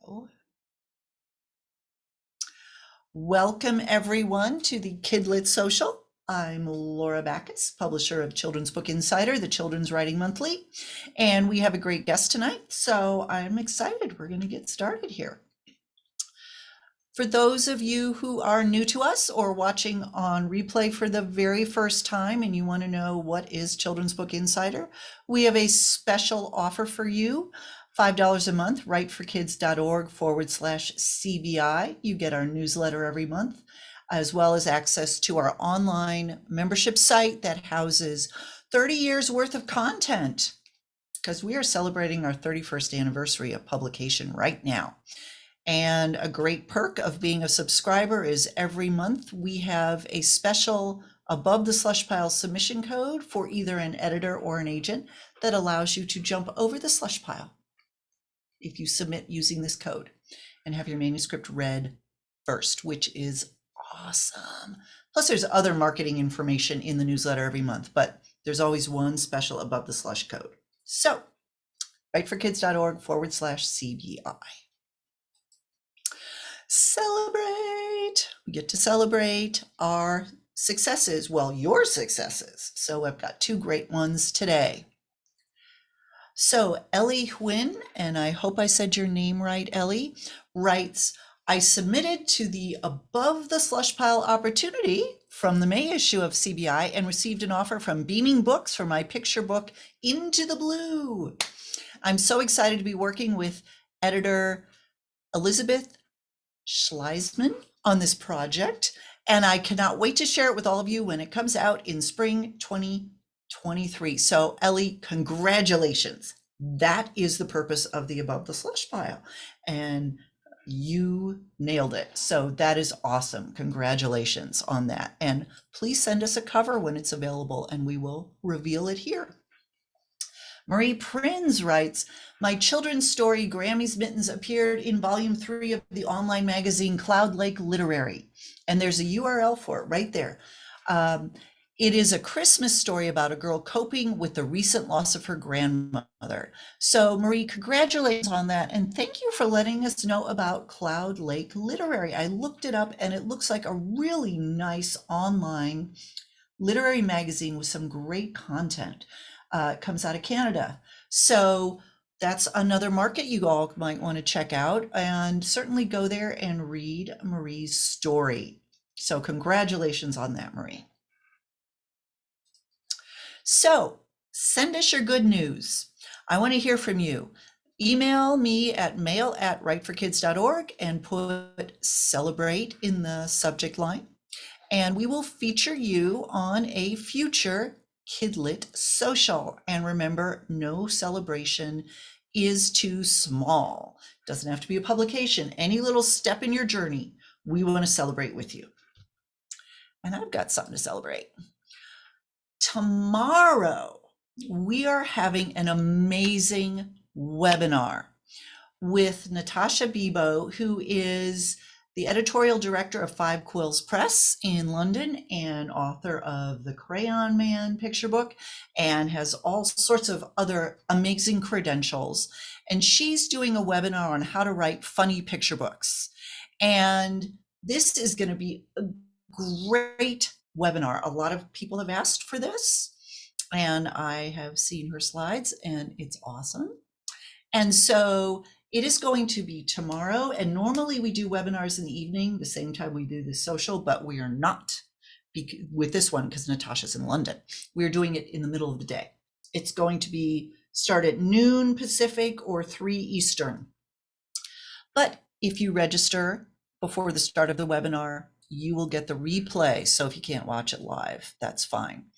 go. Welcome everyone to the Kidlit Social. I'm Laura Backus, publisher of Children's Book Insider, the Children's Writing Monthly, and we have a great guest tonight, so I'm excited. We're going to get started here. For those of you who are new to us or watching on replay for the very first time and you want to know what is Children's Book Insider, we have a special offer for you. $5 a month, writeforkids.org/CBI. You get our newsletter every month, as well as access to our online membership site that houses 30 years worth of content, because we are celebrating our 31st anniversary of publication right now. And a great perk of being a subscriber is every month we have a special above the slush pile submission code for either an editor or an agent that allows you to jump over the slush pile if you submit using this code and have your manuscript read first, which is awesome. Plus there's other marketing information in the newsletter every month, but there's always one special above the slush code. So writeforkids.org/CBI. Celebrate. We get to celebrate our successes. Well, your successes. So I've got two great ones today. So Ellie Huynh, and I hope I said your name right, Ellie, writes, I submitted to the Above the Slush Pile opportunity from the May issue of CBI and received an offer from Beaming Books for my picture book, Into the Blue. I'm so excited to be working with editor Elizabeth Schleisman on this project, and I cannot wait to share it with all of you when it comes out in spring 2023. So Ellie, congratulations. That is the purpose of the Above the Slush Pile, and you nailed it. So that is awesome. Congratulations on that. And please send us a cover when it's available and we will reveal it here. Marie Prinz writes, my children's story, Grammy's Mittens, appeared in volume 3 of the online magazine Cloud Lake Literary. And there's a URL for it right there. It is a Christmas story about a girl coping with the recent loss of her grandmother. So Marie, congratulations on that. And thank you for letting us know about Cloud Lake Literary. I looked it up and it looks like a really nice online literary magazine with some great content. It comes out of Canada. So that's another market you all might want to check out, and certainly go there and read Marie's story. So congratulations on that, Marie. So send us your good news. I want to hear from you. Email me at mail@writeforkids.org and put celebrate in the subject line. And we will feature you on a future Kidlit social. And remember, no celebration is too small. Doesn't have to be a publication. Any little step in your journey, we want to celebrate with you. And I've got something to celebrate. Tomorrow, we are having an amazing webinar with Natasha Bebo, who is the editorial director of Five Quills Press in London and author of the Crayon Man picture book, and has all sorts of other amazing credentials. And she's doing a webinar on how to write funny picture books. And this is going to be a great webinar. A lot of people have asked for this, and I have seen her slides, and it's awesome. And so it is going to be tomorrow, and normally we do webinars in the evening, the same time we do the social, but we are not with this one because Natasha's in London. We're doing it in the middle of the day. It's going to be start at noon Pacific or 3 Eastern. But if you register before the start of the webinar, you will get the replay. So if you can't watch it live, that's fine.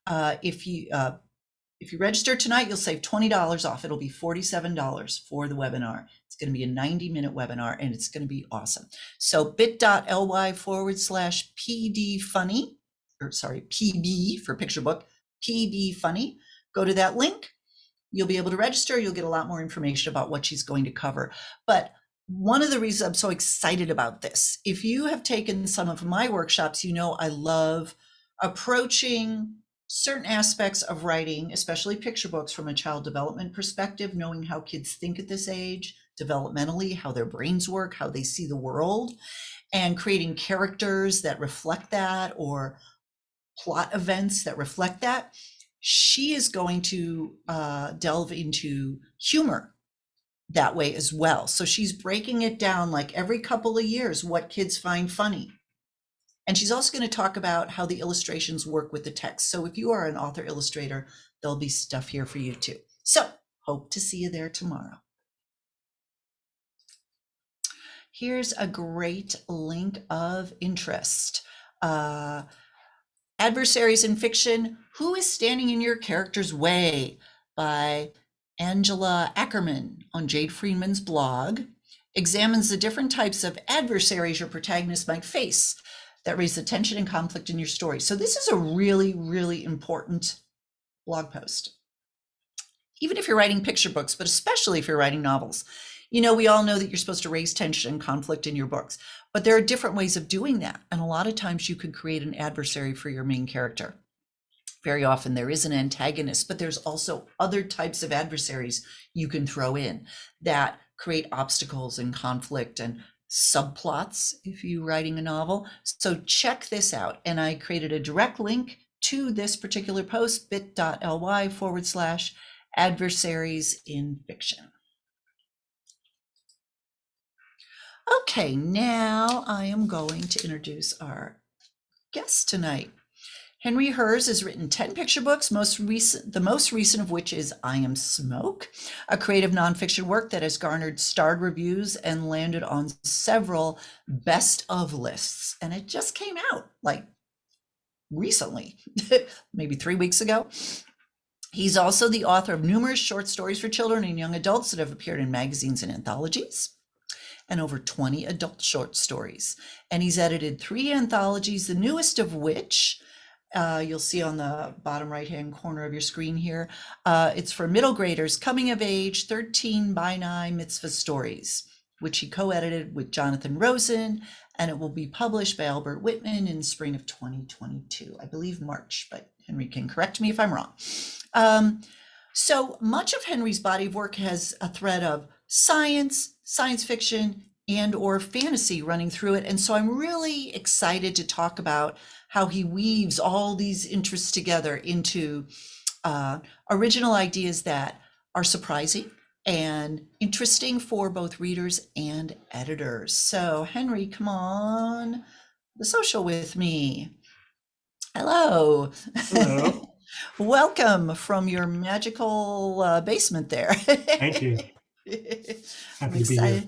If you register tonight, you'll save $20 off. It'll be $47 for the webinar. It's going to be a 90-minute webinar, and it's going to be awesome. So bit.ly/PDfunny, or sorry, PB for picture book, PB funny. Go to that link. You'll be able to register. You'll get a lot more information about what she's going to cover. But one of the reasons I'm so excited about this, if you have taken some of my workshops, you know I love approaching certain aspects of writing, especially picture books, from a child development perspective, knowing how kids think at this age developmentally, how their brains work, how they see the world, and creating characters that reflect that or plot events that reflect that. She is going to delve into humor that way as well. So she's breaking it down like every couple of years, what kids find funny. And she's also going to talk about how the illustrations work with the text. So if you are an author illustrator, there'll be stuff here for you too. So hope to see you there tomorrow. Here's a great link of interest. Adversaries in Fiction, Who is Standing in Your Character's Way? By Angela Ackerman on Jade Friedman's blog, examines the different types of adversaries your protagonist might face that raise the tension and conflict in your story. So this is a really, really important blog post. Even if you're writing picture books, but especially if you're writing novels. You know, we all know that you're supposed to raise tension and conflict in your books, but there are different ways of doing that. And a lot of times you can create an adversary for your main character. Very often there is an antagonist, but there's also other types of adversaries you can throw in that create obstacles and conflict and subplots if you're writing a novel. So check this out. And I created a direct link to this particular post, bit.ly/adversaries in fiction. Okay, now I am going to introduce our guest tonight. Henry Herz has written 10 picture books, the most recent of which is I Am Smoke, a creative nonfiction work that has garnered starred reviews and landed on several best of lists. And it just came out like recently, maybe 3 weeks ago. He's also the author of numerous short stories for children and young adults that have appeared in magazines and anthologies, and over 20 adult short stories. And he's edited 3 anthologies, the newest of which you'll see on the bottom right-hand corner of your screen here. It's for middle graders, coming of age, 13 by 9 mitzvah stories, which he co-edited with Jonathan Rosen, and it will be published by Albert Whitman in spring of 2022, I believe March, but Henry can correct me if I'm wrong. So much of Henry's body of work has a thread of science fiction, and or fantasy running through it. And so I'm really excited to talk about how he weaves all these interests together into original ideas that are surprising and interesting for both readers and editors. So Henry, come on the social with me. Hello. Hello. Welcome from your magical basement there. Thank you. Happy to be here.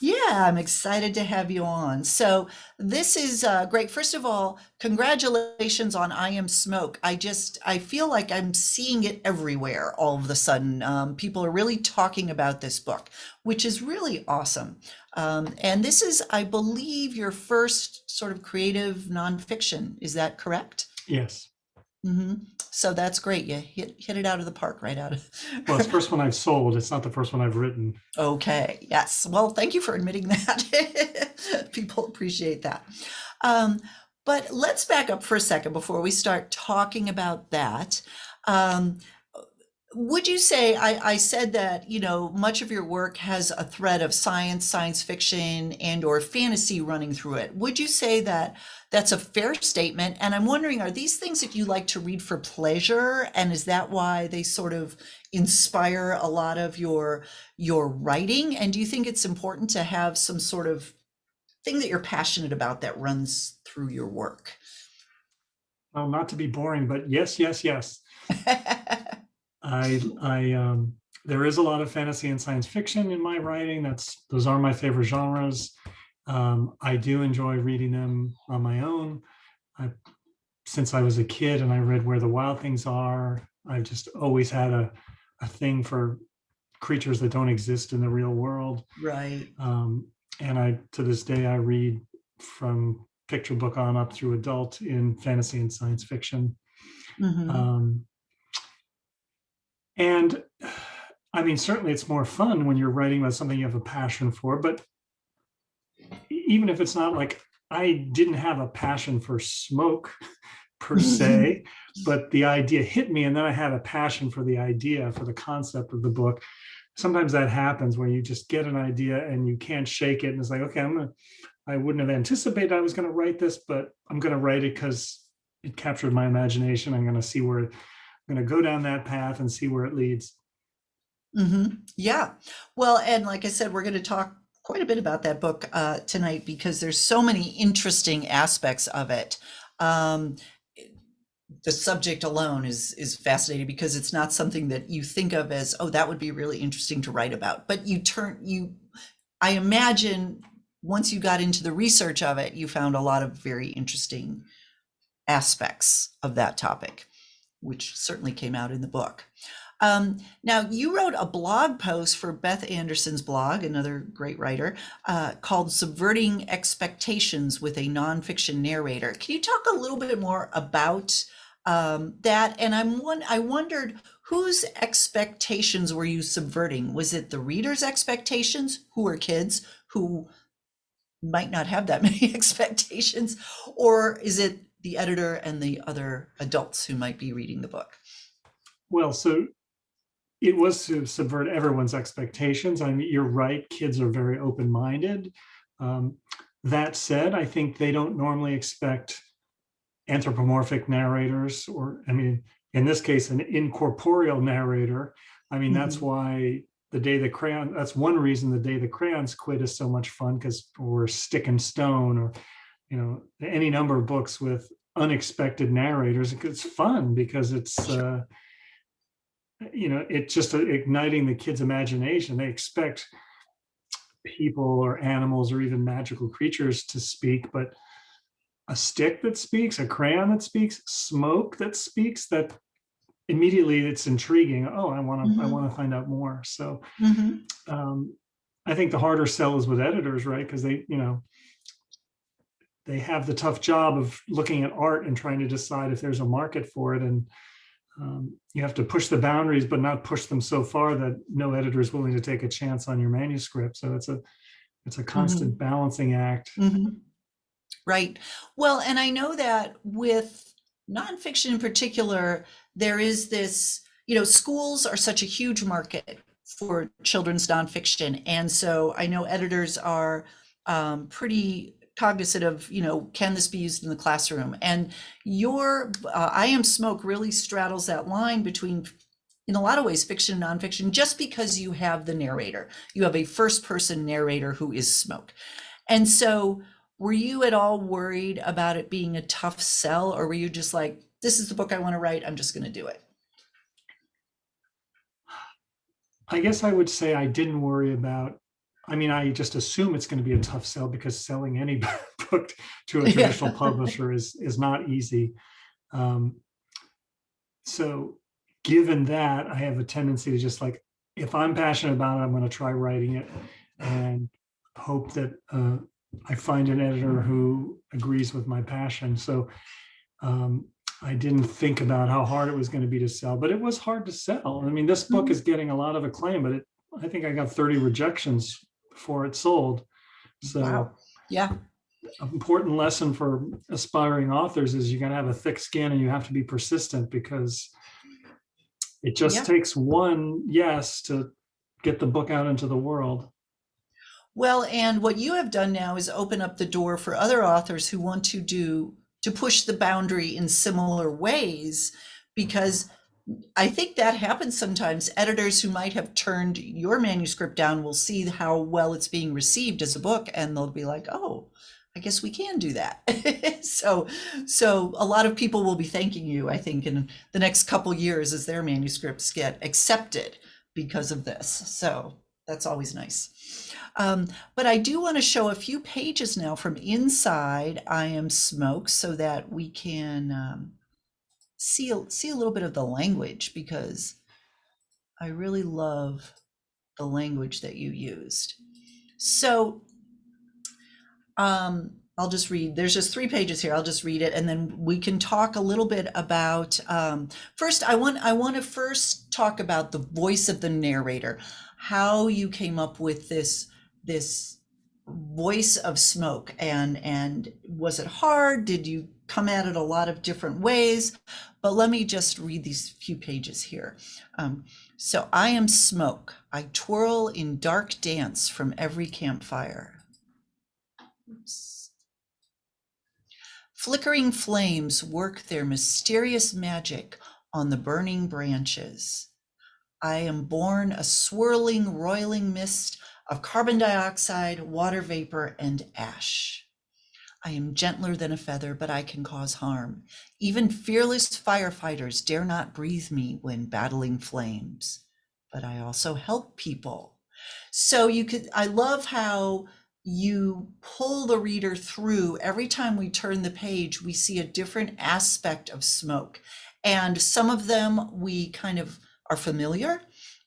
Yeah, I'm excited to have you on. So this is great. First of all, congratulations on I Am Smoke. I feel like I'm seeing it everywhere all of a sudden. People are really talking about this book, which is really awesome. And this is, I believe, your first sort of creative nonfiction. Is that correct? Yes. Mm-hmm. So that's great. You hit it out of the park right out of. Well, it's the first one I've sold. It's not the first one I've written. Okay. Yes. Well, thank you for admitting that. People appreciate that. But let's back up for a second before we start talking about that. Would you say, I said that, you know, much of your work has a thread of science fiction and or fantasy running through it. Would you say that that's a fair statement? And I'm wondering, are these things that you like to read for pleasure? And is that why they sort of inspire a lot of your writing? And do you think it's important to have some sort of thing that you're passionate about that runs through your work? Well, not to be boring, but yes. There is a lot of fantasy and science fiction in my writing. Those are my favorite genres. I do enjoy reading them on my own. Since I was a kid and I read Where the Wild Things Are, I've just always had a thing for creatures that don't exist in the real world. Right. And to this day, I read from picture book on up through adult in fantasy and science fiction. Mm-hmm. And I mean, certainly it's more fun when you're writing about something you have a passion for, but even if it's not, like, I didn't have a passion for smoke per se, but the idea hit me, and then I had a passion for the idea, for the concept of the book. sometimes that happens where you just get an idea and you can't shake it. And it's like, okay, I wouldn't have anticipated I was going to write this, but I'm going to write it because it captured my imagination. I'm going to see where, I'm going to go down that path and see where it leads. Yeah. Well, and like I said, we're going to talk quite a bit about that book tonight because there's so many interesting aspects of it. Um, the subject alone is fascinating because it's not something that you think of as, oh, that would be really interesting to write about. But I imagine once you got into the research of it, you found a lot of very interesting aspects of that topic, which certainly came out in the book. Now, you wrote a blog post for Beth Anderson's blog, another great writer, called Subverting Expectations with a Nonfiction Narrator. Can you talk a little bit more about that? And I wondered, whose expectations were you subverting? Was it the reader's expectations, who are kids, who might not have that many expectations, or is it the editor and the other adults who might be reading the book? Well, so it was to subvert everyone's expectations. I mean, you're right, kids are very open-minded. That said, I think they don't normally expect anthropomorphic narrators, or, I mean, in this case, an incorporeal narrator. I mean, that's why the Day the Crayon, that's one reason the Day the Crayons Quit is so much fun, because we're Stick and Stone, or, you know, any number of books with unexpected narrators. It's fun because it's, you know, it's just igniting the kids' imagination. They expect people or animals or even magical creatures to speak, but a stick that speaks, a crayon that speaks, smoke that speaks, that immediately it's intriguing. Oh, I want to find out more. So I think the harder sell is with editors, right? Because they, you know, they have the tough job of looking at art and trying to decide if there's a market for it. And you have to push the boundaries, but not push them so far that no editor is willing to take a chance on your manuscript. So it's a constant balancing act. Right. Well, and I know that with nonfiction in particular, there is this, you know, schools are such a huge market for children's nonfiction. And so I know editors are pretty cognizant of, you know, can this be used in the classroom? And your I Am Smoke really straddles that line between, in a lot of ways, fiction and nonfiction, just because you have the narrator. You have a first person narrator who is Smoke. And so were you at all worried about it being a tough sell, or were you just like, this is the book I want to write, I'm just going to do it? I guess I would say I didn't worry about, I mean, I just assume it's going to be a tough sell because selling any book to a traditional publisher is not easy. So given that, I have a tendency to just like, if I'm passionate about it, I'm going to try writing it and hope that I find an editor who agrees with my passion. So I didn't think about how hard it was going to be to sell, but it was hard to sell. I mean, this book is getting a lot of acclaim, but I think I got 30 rejections before it sold. So wow. Yeah. An important lesson for aspiring authors is you got to have a thick skin and you have to be persistent, because it just takes one yes to get the book out into the world. Well, and what you have done now is open up the door for other authors who want to push the boundary in similar ways, because I think that happens sometimes. Editors who might have turned your manuscript down will see how well it's being received as a book, and they'll be like, oh, I guess we can do that. So a lot of people will be thanking you, I think, in the next couple years as their manuscripts get accepted because of this. So that's always nice. But I do want to show a few pages now from inside I Am Smoke so that we can see a little bit of the language, because I really love the language that you used. So I'll just read. There's just 3 pages here. I'll just read it, and then we can talk a little bit about. First, I want to first talk about the voice of the narrator, how you came up with this voice of smoke, and was it hard? Did you come at it a lot of different ways? But let me just read these few pages here. So I am smoke. I twirl in dark dance from every campfire. Oops. Flickering flames work their mysterious magic on the burning branches. I am born a swirling, roiling mist of carbon dioxide, water vapor, and ash. I am gentler than a feather, but I can cause harm. Even fearless firefighters dare not breathe me when battling flames. But I also help people. So I love how you pull the reader through. Every time we turn the page, we see a different aspect of smoke. And some of them we kind of are familiar,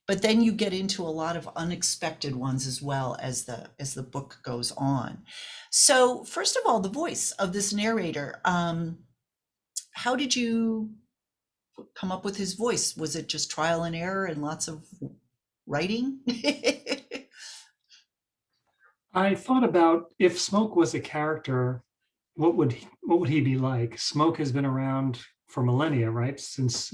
but then you get into a lot of unexpected ones as well as the book goes on. So first of all, the voice of this narrator, how did you come up with his voice? Was it just trial and error and lots of writing? I thought about if Smoke was a character, what would he be like? Smoke has been around for millennia, right? Since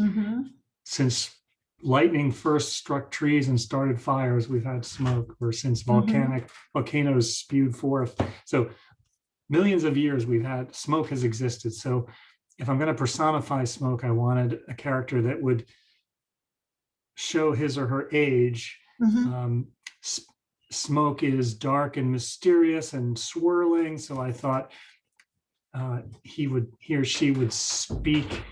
lightning first struck trees and started fires, we've had smoke, or since volcanoes spewed forth. So millions of years we've had smoke has existed. So if I'm going to personify Smoke, I wanted a character that would show his or her age. Smoke is dark and mysterious and swirling. So I thought he or she would speak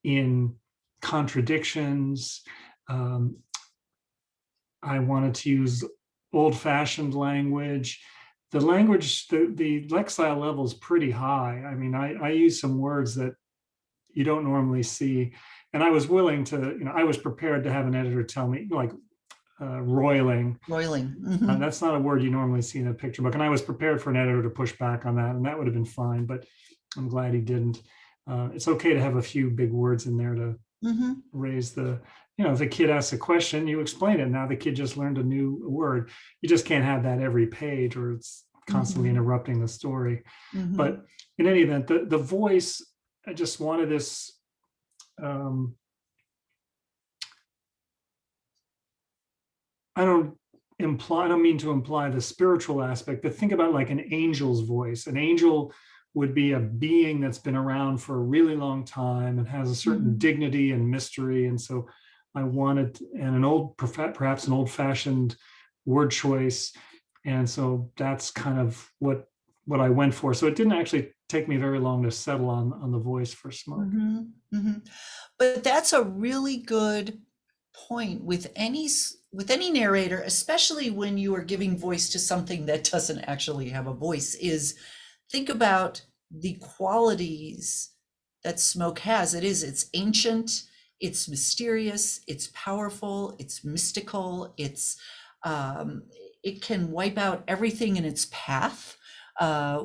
in contradictions. I wanted to use old-fashioned language. The language, the lexile level is pretty high. I mean, I use some words that you don't normally see. And I was willing to, I was prepared to have an editor tell me, like, roiling. Roiling. That's not a word you normally see in a picture book. And I was prepared for an editor to push back on that, and that would have been fine, but I'm glad he didn't. It's okay to have a few big words in there to raise the, if a kid asks a question, you explain it. Now the kid just learned a new word. You just can't have that every page, or it's constantly interrupting the story. But in any event, the voice, I just wanted this, I don't mean to imply the spiritual aspect, but think about like an angel's voice. An angel would be a being that's been around for a really long time and has a certain dignity and mystery. And so I wanted, and perhaps an old-fashioned word choice. And so that's kind of what I went for. So it didn't actually take me very long to settle on the voice for Smoke. But that's a really good point with any narrator, especially when you are giving voice to something that doesn't actually have a voice, is think about the qualities that Smoke has. It's ancient, it's mysterious, it's powerful, it's mystical, it can wipe out everything in its path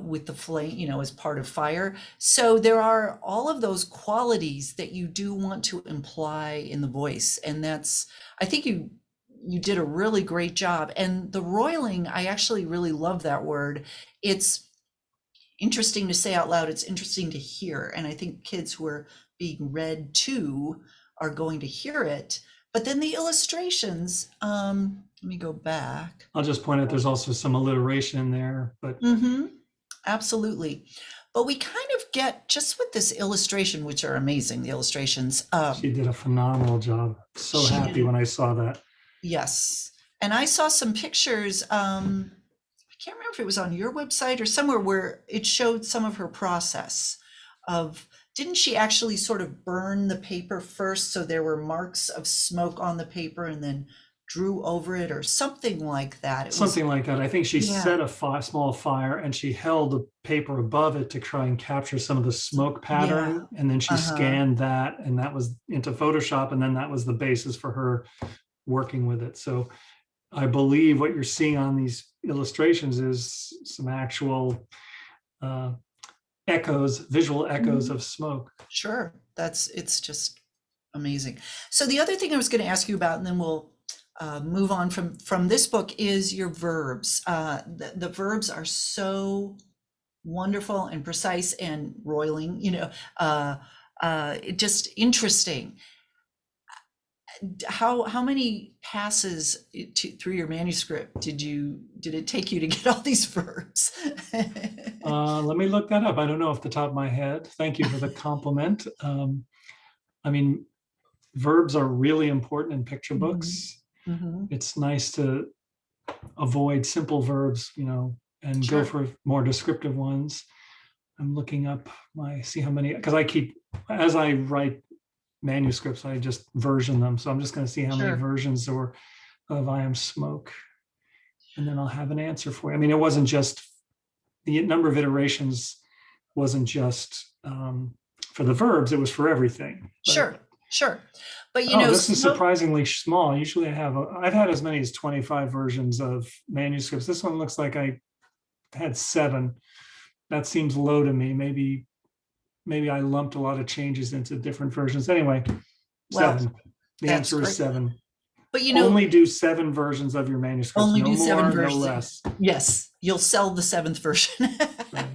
with the flame, as part of fire. So there are all of those qualities that you do want to imply in the voice. And I think you did a really great job. And the roiling, I actually really love that word. It's interesting to say out loud. It's interesting to hear. And I think kids who are being read to are going to hear it. But then the illustrations, let me go back. I'll just point out there's also some alliteration in there, but absolutely. But we kind of get, just with this illustration, which are amazing, the illustrations. She did a phenomenal job. So happy when I saw that. Yes. And I saw some pictures. I can't remember if it was on your website or somewhere, where it showed some of her process of, didn't she actually sort of burn the paper first, so there were marks of smoke on the paper, and then drew over it or something like that? Something like that. I think she set a small fire, and she held the paper above it to try and capture some of the smoke pattern. And then she scanned that, and that was into Photoshop. And then that was the basis for her working with it. So I believe what you're seeing on these illustrations is some actual visual echoes of Smoke. Sure. It's just amazing. So the other thing I was going to ask you about, and then we'll move on from this book is your verbs. The verbs are so wonderful and precise and roiling, just interesting. How many passes through your manuscript did it take you to get all these verbs? Let me look that up. I don't know off the top of my head. Thank you for the compliment. I mean, verbs are really important in picture books. Mm-hmm. It's nice to avoid simple verbs, and Sure. go for more descriptive ones. I'm looking up see how many, because as I write manuscripts, I just version them. So I'm just going to see how many versions there were of I Am Smoke. And then I'll have an answer for you. I mean, it wasn't just, the number of iterations wasn't just for the verbs, it was for everything. Sure. But this is surprisingly small. Usually I've had as many as 25 versions of manuscripts. This one looks like I had 7. That seems low to me. Maybe I lumped a lot of changes into different versions. Anyway, 7. The answer is 7. But only do 7 versions of your manuscript. Only no do 7 more, versions. no less. Yes, you'll sell the 7th version. Right.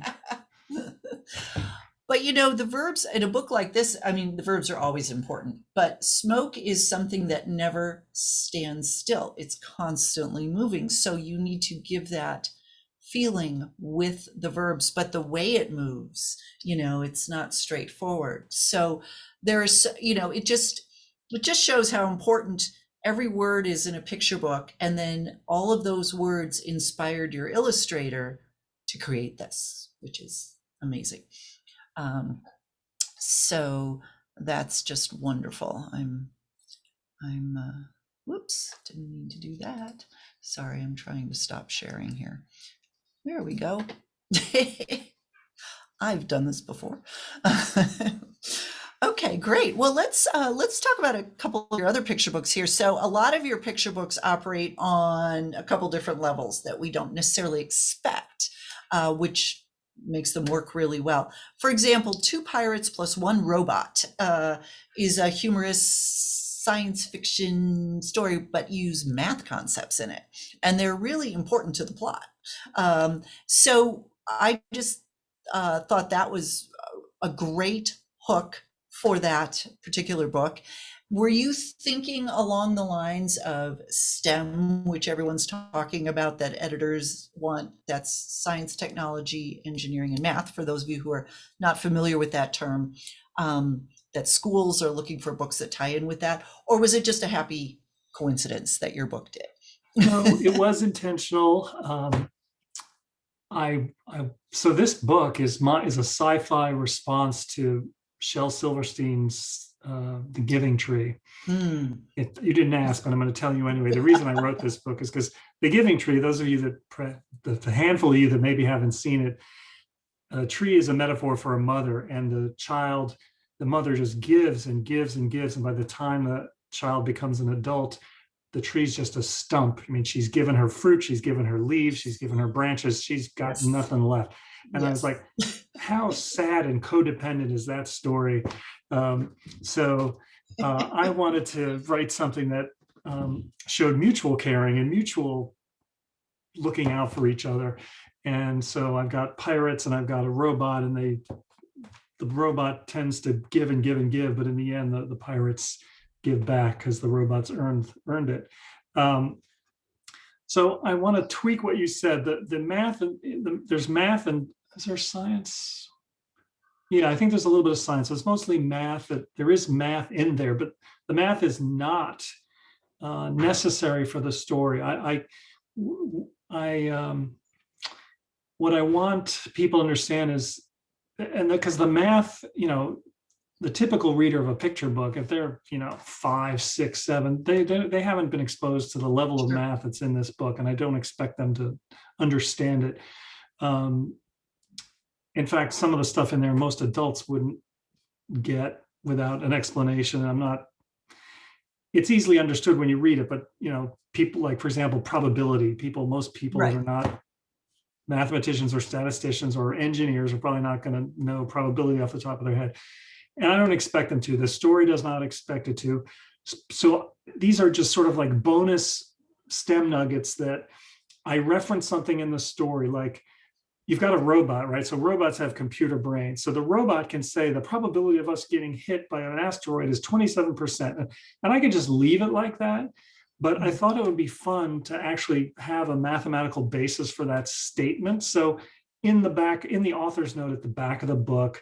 But the verbs in a book like this, I mean, the verbs are always important, but smoke is something that never stands still. It's constantly moving. So you need to give that feeling with the verbs, but the way it moves, it's not straightforward. So there's, it just shows how important every word is in a picture book. And then all of those words inspired your illustrator to create this, which is amazing. So that's just wonderful. Whoops, didn't mean to do that. Sorry, I'm trying to stop sharing here. There we go. I've done this before. Okay, great. Well, let's talk about a couple of your other picture books here. So a lot of your picture books operate on a couple different levels that we don't necessarily expect, which makes them work really well. For example, 2 Pirates Plus 1 Robot is a humorous science fiction story, but use math concepts in it. And they're really important to the plot. So I just thought that was a great hook for that particular book. Were you thinking along the lines of STEM, which everyone's talking about, that editors want? That's science, technology, engineering, and math, for those of you who are not familiar with that term, that schools are looking for books that tie in with that? Or was it just a happy coincidence that your book did? No, it was intentional. So this book is a sci-fi response to Shel Silverstein's The Giving Tree. You didn't ask, but I'm going to tell you anyway. The reason I wrote this book is because The Giving Tree, those of you the handful of you that maybe haven't seen it, a tree is a metaphor for a mother, and the mother just gives and gives and gives. And by the time the child becomes an adult, the tree's just a stump. I mean, she's given her fruit, she's given her leaves, she's given her branches, she's got nothing left. And I was like, how sad and codependent is that story? So I wanted to write something that showed mutual caring and mutual looking out for each other. And so I've got pirates and I've got a robot, and the robot tends to give and give and give, but in the end, the pirates give back because the robots earned it. So I want to tweak what you said. The math, there's math, and is there science? Yeah, I think there's a little bit of science. So it's mostly math. That there is math in there, but the math is not necessary for the story. What I want people to understand is, and because the math, the typical reader of a picture book, if they're 5, 6, 7, they haven't been exposed to the level of math that's in this book, and I don't expect them to understand it. In fact, some of the stuff in there most adults wouldn't get without an explanation. It's easily understood when you read it, but people, like, for example, probability, most people that are not mathematicians or statisticians or engineers are probably not going to know probability off the top of their head. And I don't expect them to. The story does not expect it to. So these are just sort of like bonus STEM nuggets that I reference something in the story, like you've got a robot, right? So robots have computer brains. So the robot can say the probability of us getting hit by an asteroid is 27%. And I could just leave it like that. But I thought it would be fun to actually have a mathematical basis for that statement. So in the author's note at the back of the book,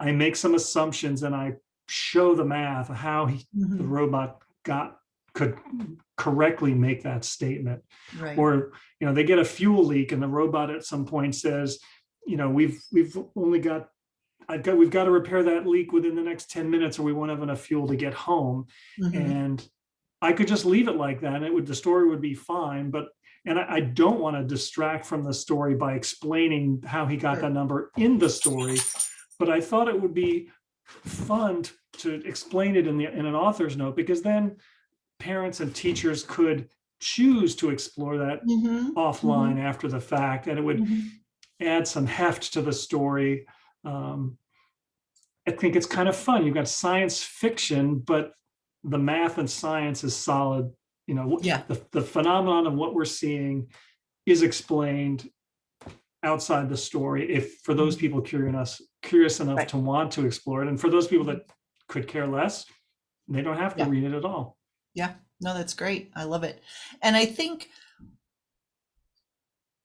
I make some assumptions and I show the math of how the robot could correctly make that statement. Right. Or, they get a fuel leak and the robot at some point says, we've got to repair that leak within the next 10 minutes or we won't have enough fuel to get home. And I could just leave it like that and the story would be fine. And I don't want to distract from the story by explaining how he got that number in the story, but I thought it would be fun to explain it in an author's note, because then parents and teachers could choose to explore that offline after the fact, and it would add some heft to the story. I think it's kind of fun. You've got science fiction, but the math and science is solid. The phenomenon of what we're seeing is explained outside the story, if for those people curious enough to want to explore it, and for those people that could care less, they don't have to read it at all. Yeah, no, that's great. I love it. And I think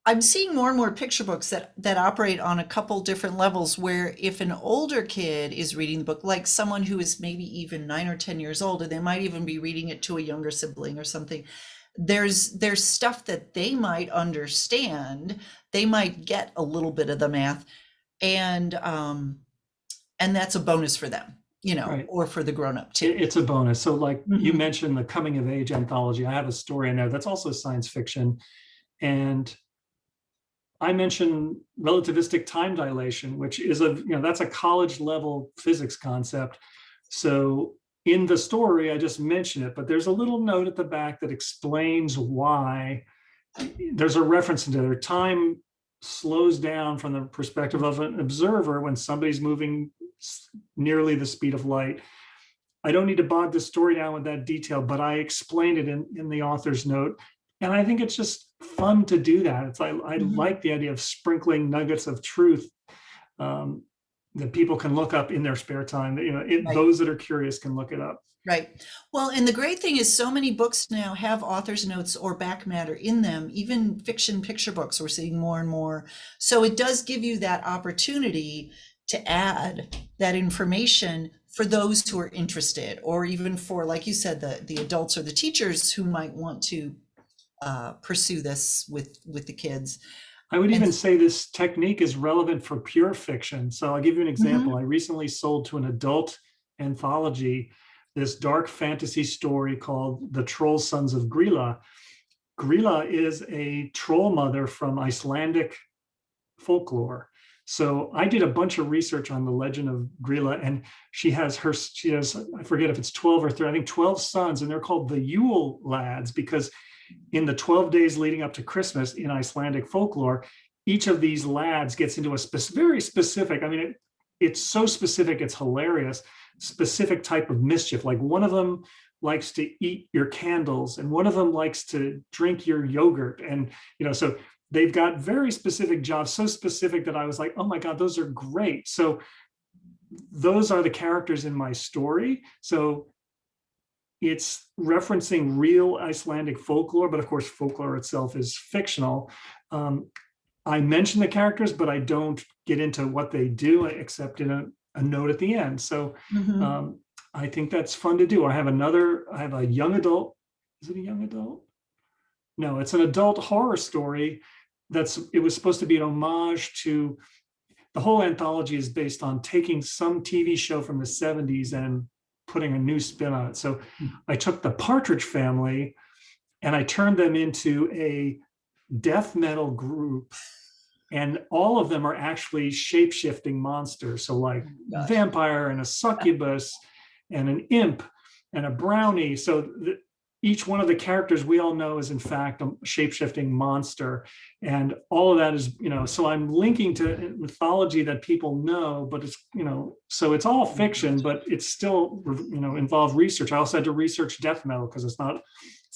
I'm seeing more and more picture books that operate on a couple different levels, where if an older kid is reading the book, like someone who is maybe even 9 or 10 years old, and they might even be reading it to a younger sibling or something, there's stuff that they might understand. They might get a little bit of the math, and that's a bonus for them, or for the grown-up too. It's a bonus. So like you mentioned the coming of age anthology, I have a story in there that's also science fiction. And I mentioned relativistic time dilation, which is that's a college level physics concept. So in the story, I just mention it, but there's a little note at the back that explains why. There's a reference into it. Time slows down from the perspective of an observer when somebody's moving nearly the speed of light. I don't need to bog the story down with that detail, but I explained it in the author's note. And I think it's just fun to do that. I like the idea of sprinkling nuggets of truth that people can look up in their spare time. Those that are curious can look it up. Right. Well, and the great thing is so many books now have author's notes or back matter in them, even fiction picture books we're seeing more and more. So it does give you that opportunity to add that information for those who are interested, or even for, like you said, the adults or the teachers who might want to pursue this with the kids. I would even say this technique is relevant for pure fiction. So I'll give you an example. I recently sold to an adult anthology this dark fantasy story called The Troll Sons of Grilla. Grilla is a troll mother from Icelandic folklore. So I did a bunch of research on the legend of Grilla, and she has, I forget if it's 12 or 13, I think 12 sons, and they're called the Yule lads because in the 12 days leading up to Christmas in Icelandic folklore, each of these lads gets into a very specific, it's so specific, it's hilarious, specific type of mischief. Like one of them likes to eat your candles and one of them likes to drink your yogurt. And, so they've got very specific jobs, so specific that I was like, oh my God, those are great. So those are the characters in my story. So it's referencing real Icelandic folklore, but of course, folklore itself is fictional. I mention the characters, but I don't get into what they do except in a note at the end. So I think that's fun to do. I have a young adult. Is it a young adult? No, it's an adult horror story. It was supposed to be an homage to, the whole anthology is based on taking some TV show from the 70s and putting a new spin on it. So I took the Partridge Family and I turned them into a death metal group, and all of them are actually shape-shifting monsters. So like a vampire and a succubus and an imp and a brownie. So each one of the characters we all know is in fact a shape-shifting monster, and all of that is, so I'm linking to mythology that people know, but it's, so it's all fiction, but it's still, involved research. I also had to research death metal because it's not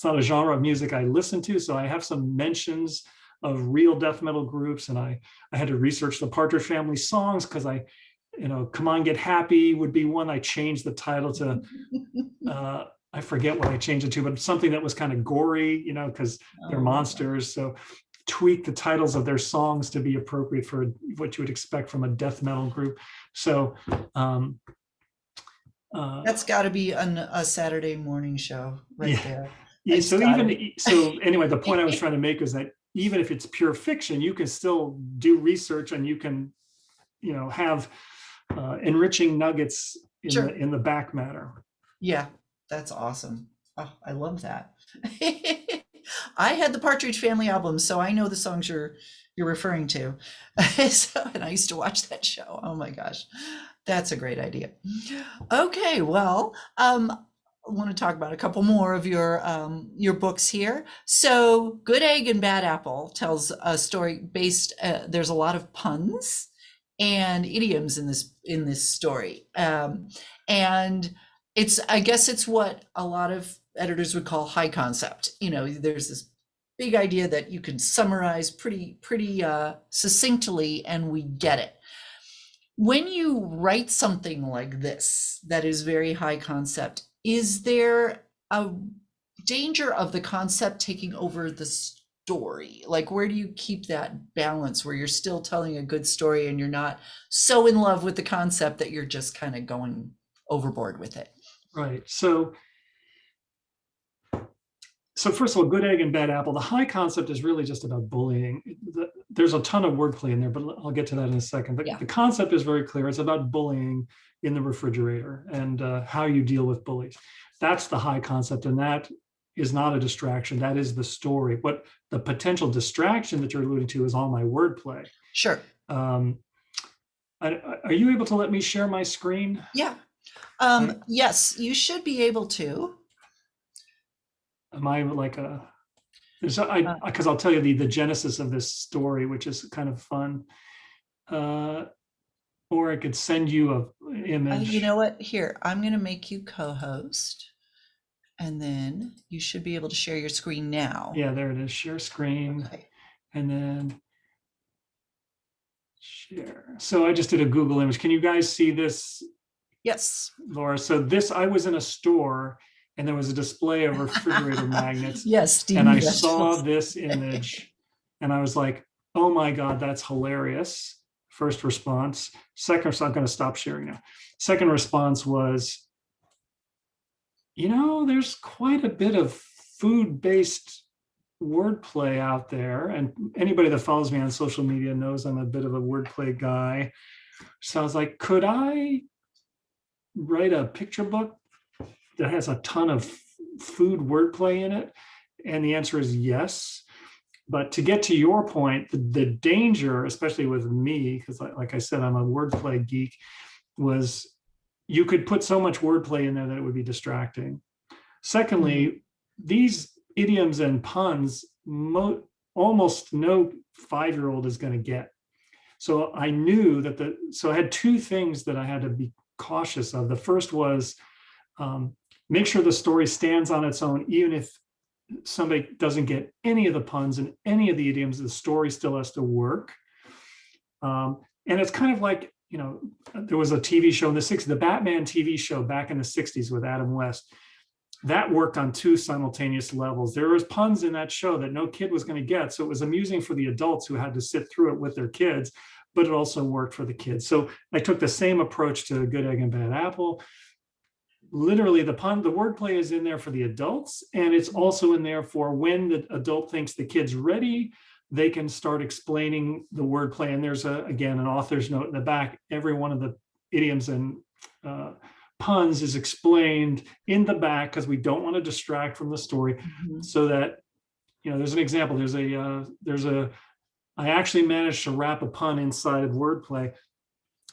a genre of music I listen to, so I have some mentions of real death metal groups, and I had to research the Partridge Family songs because Come On Get Happy would be one. I changed the title to I forget what I changed it to, but something that was kind of gory, because they're monsters. So tweak the titles of their songs to be appropriate for what you would expect from a death metal group. So That's got to be a Saturday morning show right there. Yeah. It's So gotta anyway, the point I was trying to make is that even if it's pure fiction, you can still do research, and you can, have enriching nuggets in the back matter. Yeah, that's awesome. Oh, I love that. I had the Partridge Family album, so I know the songs you're referring to. And I used to watch that show. Oh my gosh, that's a great idea. Okay, well, I want to talk about a couple more of your books here. So, Good Egg and Bad Apple tells a story based. There's a lot of puns and idioms in this story, and I guess it's what a lot of editors would call high concept. There's this big idea that you can summarize pretty succinctly, and we get it. When you write something like this that is very high concept, is there a danger of the concept taking over the story? Like, where do you keep that balance where you're still telling a good story and you're not so in love with the concept that you're just kind of going overboard with it? Right. So first of all, Good Egg and Bad Apple, the high concept is really just about bullying. There's a ton of wordplay in there, but I'll get to that in a second. But the concept is very clear. It's about bullying in the refrigerator and how you deal with bullies. That's the high concept, and that is not a distraction. That is the story. But the potential distraction that you're alluding to is all my wordplay. Sure. Are you able to let me share my screen? Yeah. Yes, you should be able to. Am I like because I'll tell you the genesis of this story, which is kind of fun. Or I could send you an image. You know what? Here, I'm going to make you co-host, and then you should be able to share your screen now. Yeah, there it is. Share screen. Okay. And then share. So I just did a Google image. Can you guys see this? Yes. Laura. So I was in a store, and there was a display of refrigerator magnets. Yes. And I saw this image, and I was like, oh my God, that's hilarious. First response. Second, so I'm going to stop sharing now. Second response was, there's quite a bit of food-based wordplay out there. And anybody that follows me on social media knows I'm a bit of a wordplay guy. So I was like, could I write a picture book that has a ton of food wordplay in it? And the answer is yes. But to get to your point, the danger, especially with me, because like I said, I'm a wordplay geek, was you could put so much wordplay in there that it would be distracting. Secondly, these idioms and puns, almost no 5-year-old is going to get. So I knew that so I had two things that I had to be cautious of. The first was make sure the story stands on its own, even if somebody doesn't get any of the puns and any of the idioms, the story still has to work. And it's kind of like, there was a TV show in the 60s, the Batman TV show back in the 60s with Adam West. That worked on two simultaneous levels. There was puns in that show that no kid was going to get. So it was amusing for the adults who had to sit through it with their kids, but it also worked for the kids. So I took the same approach to Good Egg and Bad Apple. Literally, the wordplay is in there for the adults, and it's also in there for when the adult thinks the kid's ready, they can start explaining the wordplay. And there's again an author's note in the back. Every one of the idioms and puns is explained in the back because we don't want to distract from the story. So that there's an example. I actually managed to wrap a pun inside of wordplay.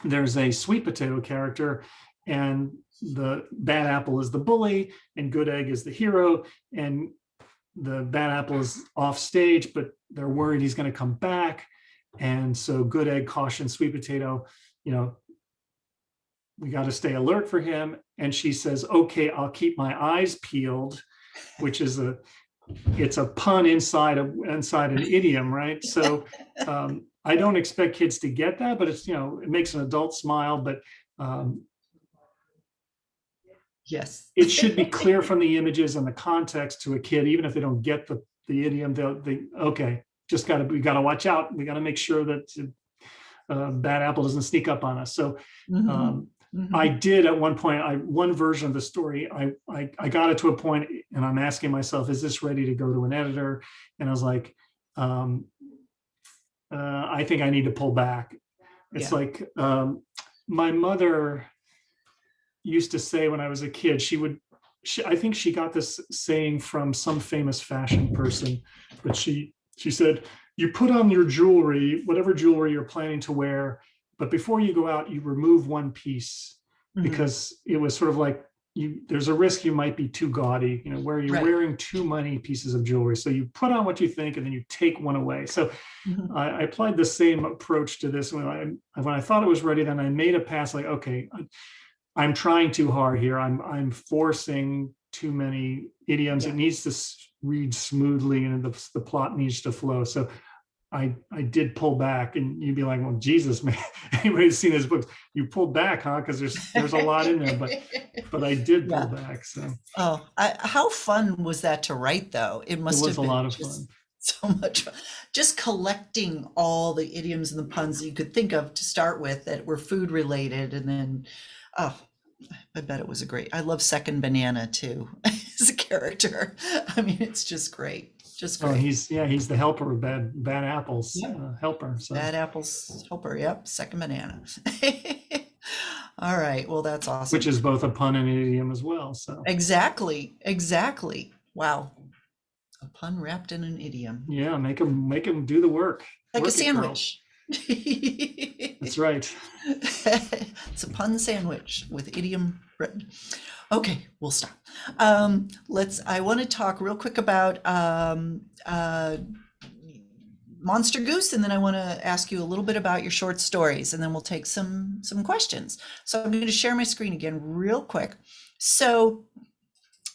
There's a sweet potato character, and the bad apple is the bully and good egg is the hero, and the bad apple is off stage, but they're worried he's going to come back. And so good egg cautions sweet potato, we got to stay alert for him. And she says, okay, I'll keep my eyes peeled, which is it's a pun inside an idiom, right? So I don't expect kids to get that, but it's, it makes an adult smile, but Yes. it should be clear from the images and the context to a kid, even if they don't get the idiom, okay, we got to watch out. We got to make sure that bad apple doesn't sneak up on us. So I did at one point, one version of the story, I got it to a point and I'm asking myself, is this ready to go to an editor? And I was like, I think I need to pull back. It's like my mother used to say when I was a kid, I think she got this saying from some famous fashion person, but she said, you put on your jewelry, whatever jewelry you're planning to wear, but before you go out, you remove one piece, because it was sort of like there's a risk you might be too gaudy, where you're wearing too many pieces of jewelry. So you put on what you think and then you take one away. So I applied the same approach to this. When I thought it was ready, then I made a pass like, okay, I'm trying too hard here. I'm forcing too many idioms. It needs to read smoothly and the plot needs to flow. So I did pull back, and you'd be like, well, Jesus, man, anybody who's seen his books, you pulled back, huh? Because there's a lot in there, but I did pull back. So how fun was that to write, though? It must have been a lot of fun. So much fun. Just collecting all the idioms and the puns that you could think of to start with that were food related, and then I bet it was I love Second Banana too as a character. I mean, it's just great. Just great. He's the helper of bad apples helper. So. Bad apples helper. Yep. Second Banana. All right. Well, that's awesome. Which is both a pun and an idiom as well. So exactly. Wow. A pun wrapped in an idiom. Yeah. Make them do the work. Like a sandwich. That's right. It's a pun sandwich with idiom written. Okay, we'll stop. I want to talk real quick about Monster Goose, and then I want to ask you a little bit about your short stories, and then we'll take some questions. So I'm going to share my screen again real quick. So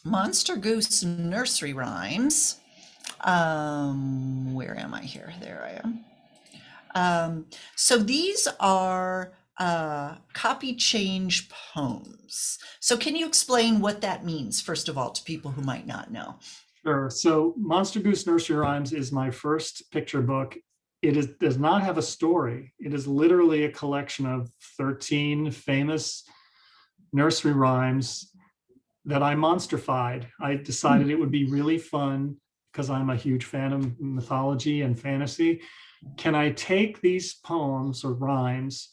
Monster Goose nursery rhymes. Where am I here? There I am. So these are copy change poems. So can you explain what that means, first of all, to people who might not know? Sure. So Monster Goose Nursery Rhymes is my first picture book. It does not have a story. It is literally a collection of 13 famous nursery rhymes that I monsterfied. I decided it would be really fun, because I'm a huge fan of mythology and fantasy. Can I take these poems or rhymes,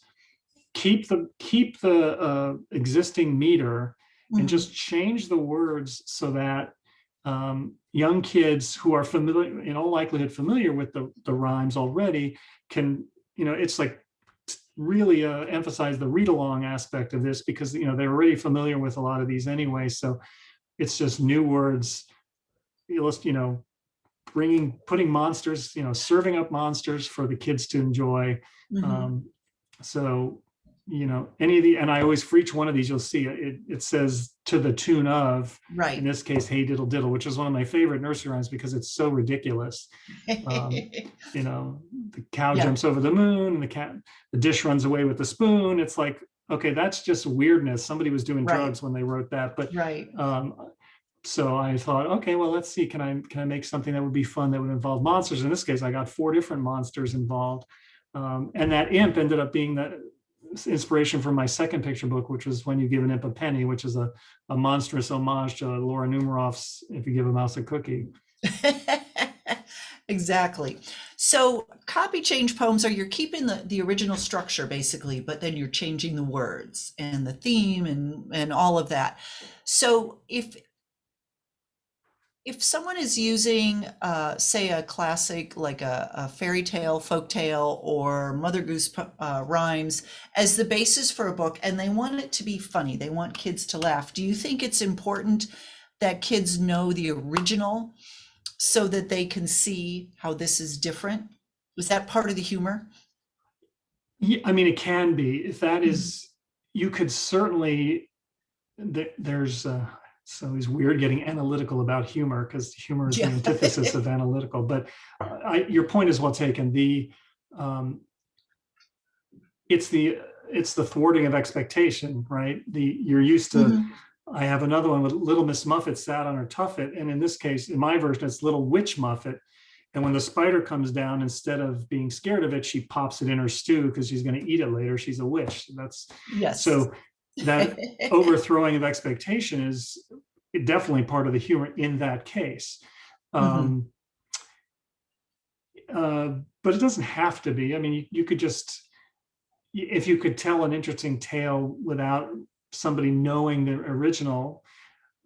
keep the existing meter, and just change the words so that young kids who are familiar, in all likelihood, familiar with the rhymes already, can, it's like really emphasize the read along aspect of this, because they're already familiar with a lot of these anyway. So it's just new words, putting monsters, serving up monsters for the kids to enjoy. So any of and I always, for each one of these, you'll see it says to the tune of, right, in this case, hey diddle diddle, which is one of my favorite nursery rhymes because it's so ridiculous. The cow jumps over the moon, and the dish runs away with the spoon. It's like, okay, that's just weirdness. Somebody was doing drugs when they wrote that. But so I thought, okay, well, let's see, can I make something that would be fun, that would involve monsters? In this case, I got 4 different monsters involved. And that imp ended up being the inspiration for my second picture book, which was When You Give an Imp a Penny, which is a monstrous homage to Laura Numeroff's If You Give a Mouse a Cookie. Exactly. So copy change poems you're keeping the original structure basically, but then you're changing the words and the theme and all of that. So If someone is using, say, a classic like a fairy tale, folk tale, or Mother Goose rhymes as the basis for a book, and they want it to be funny, they want kids to laugh, do you think it's important that kids know the original so that they can see how this is different? Was that part of the humor? Yeah, I mean, it can be. If that Mhm. is, you could certainly, there's, it's always weird getting analytical about humor because humor is the Yeah. antithesis of analytical. But your point is well taken. Um, it's the it's the thwarting of expectation, right? You're used to. Mhm. I have another one with Little Miss Muffet sat on her tuffet, and in this case, in my version, it's Little Witch Muffet. And when the spider comes down, instead of being scared of it, she pops it in her stew because she's going to eat it later. She's a witch. That's Yes. so that overthrowing of expectation is definitely part of the humor in that case. Mhm. Um, but it doesn't have to be. I mean, you could just, if you could tell an interesting tale without somebody knowing the original.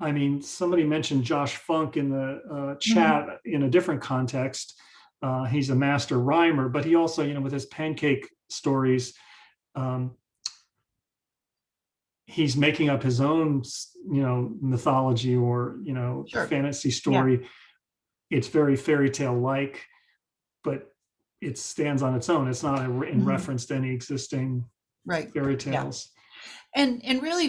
I mean, somebody mentioned Josh Funk in the Mhm. chat in a different context. He's a master rhymer, but he also, with his pancake stories, um, he's making up his own, mythology or, Sure. fantasy Yeah. story. It's very fairy tale like, but it stands on its own. It's not in Mhm. reference to any existing Right. fairy Yeah. tales. And really,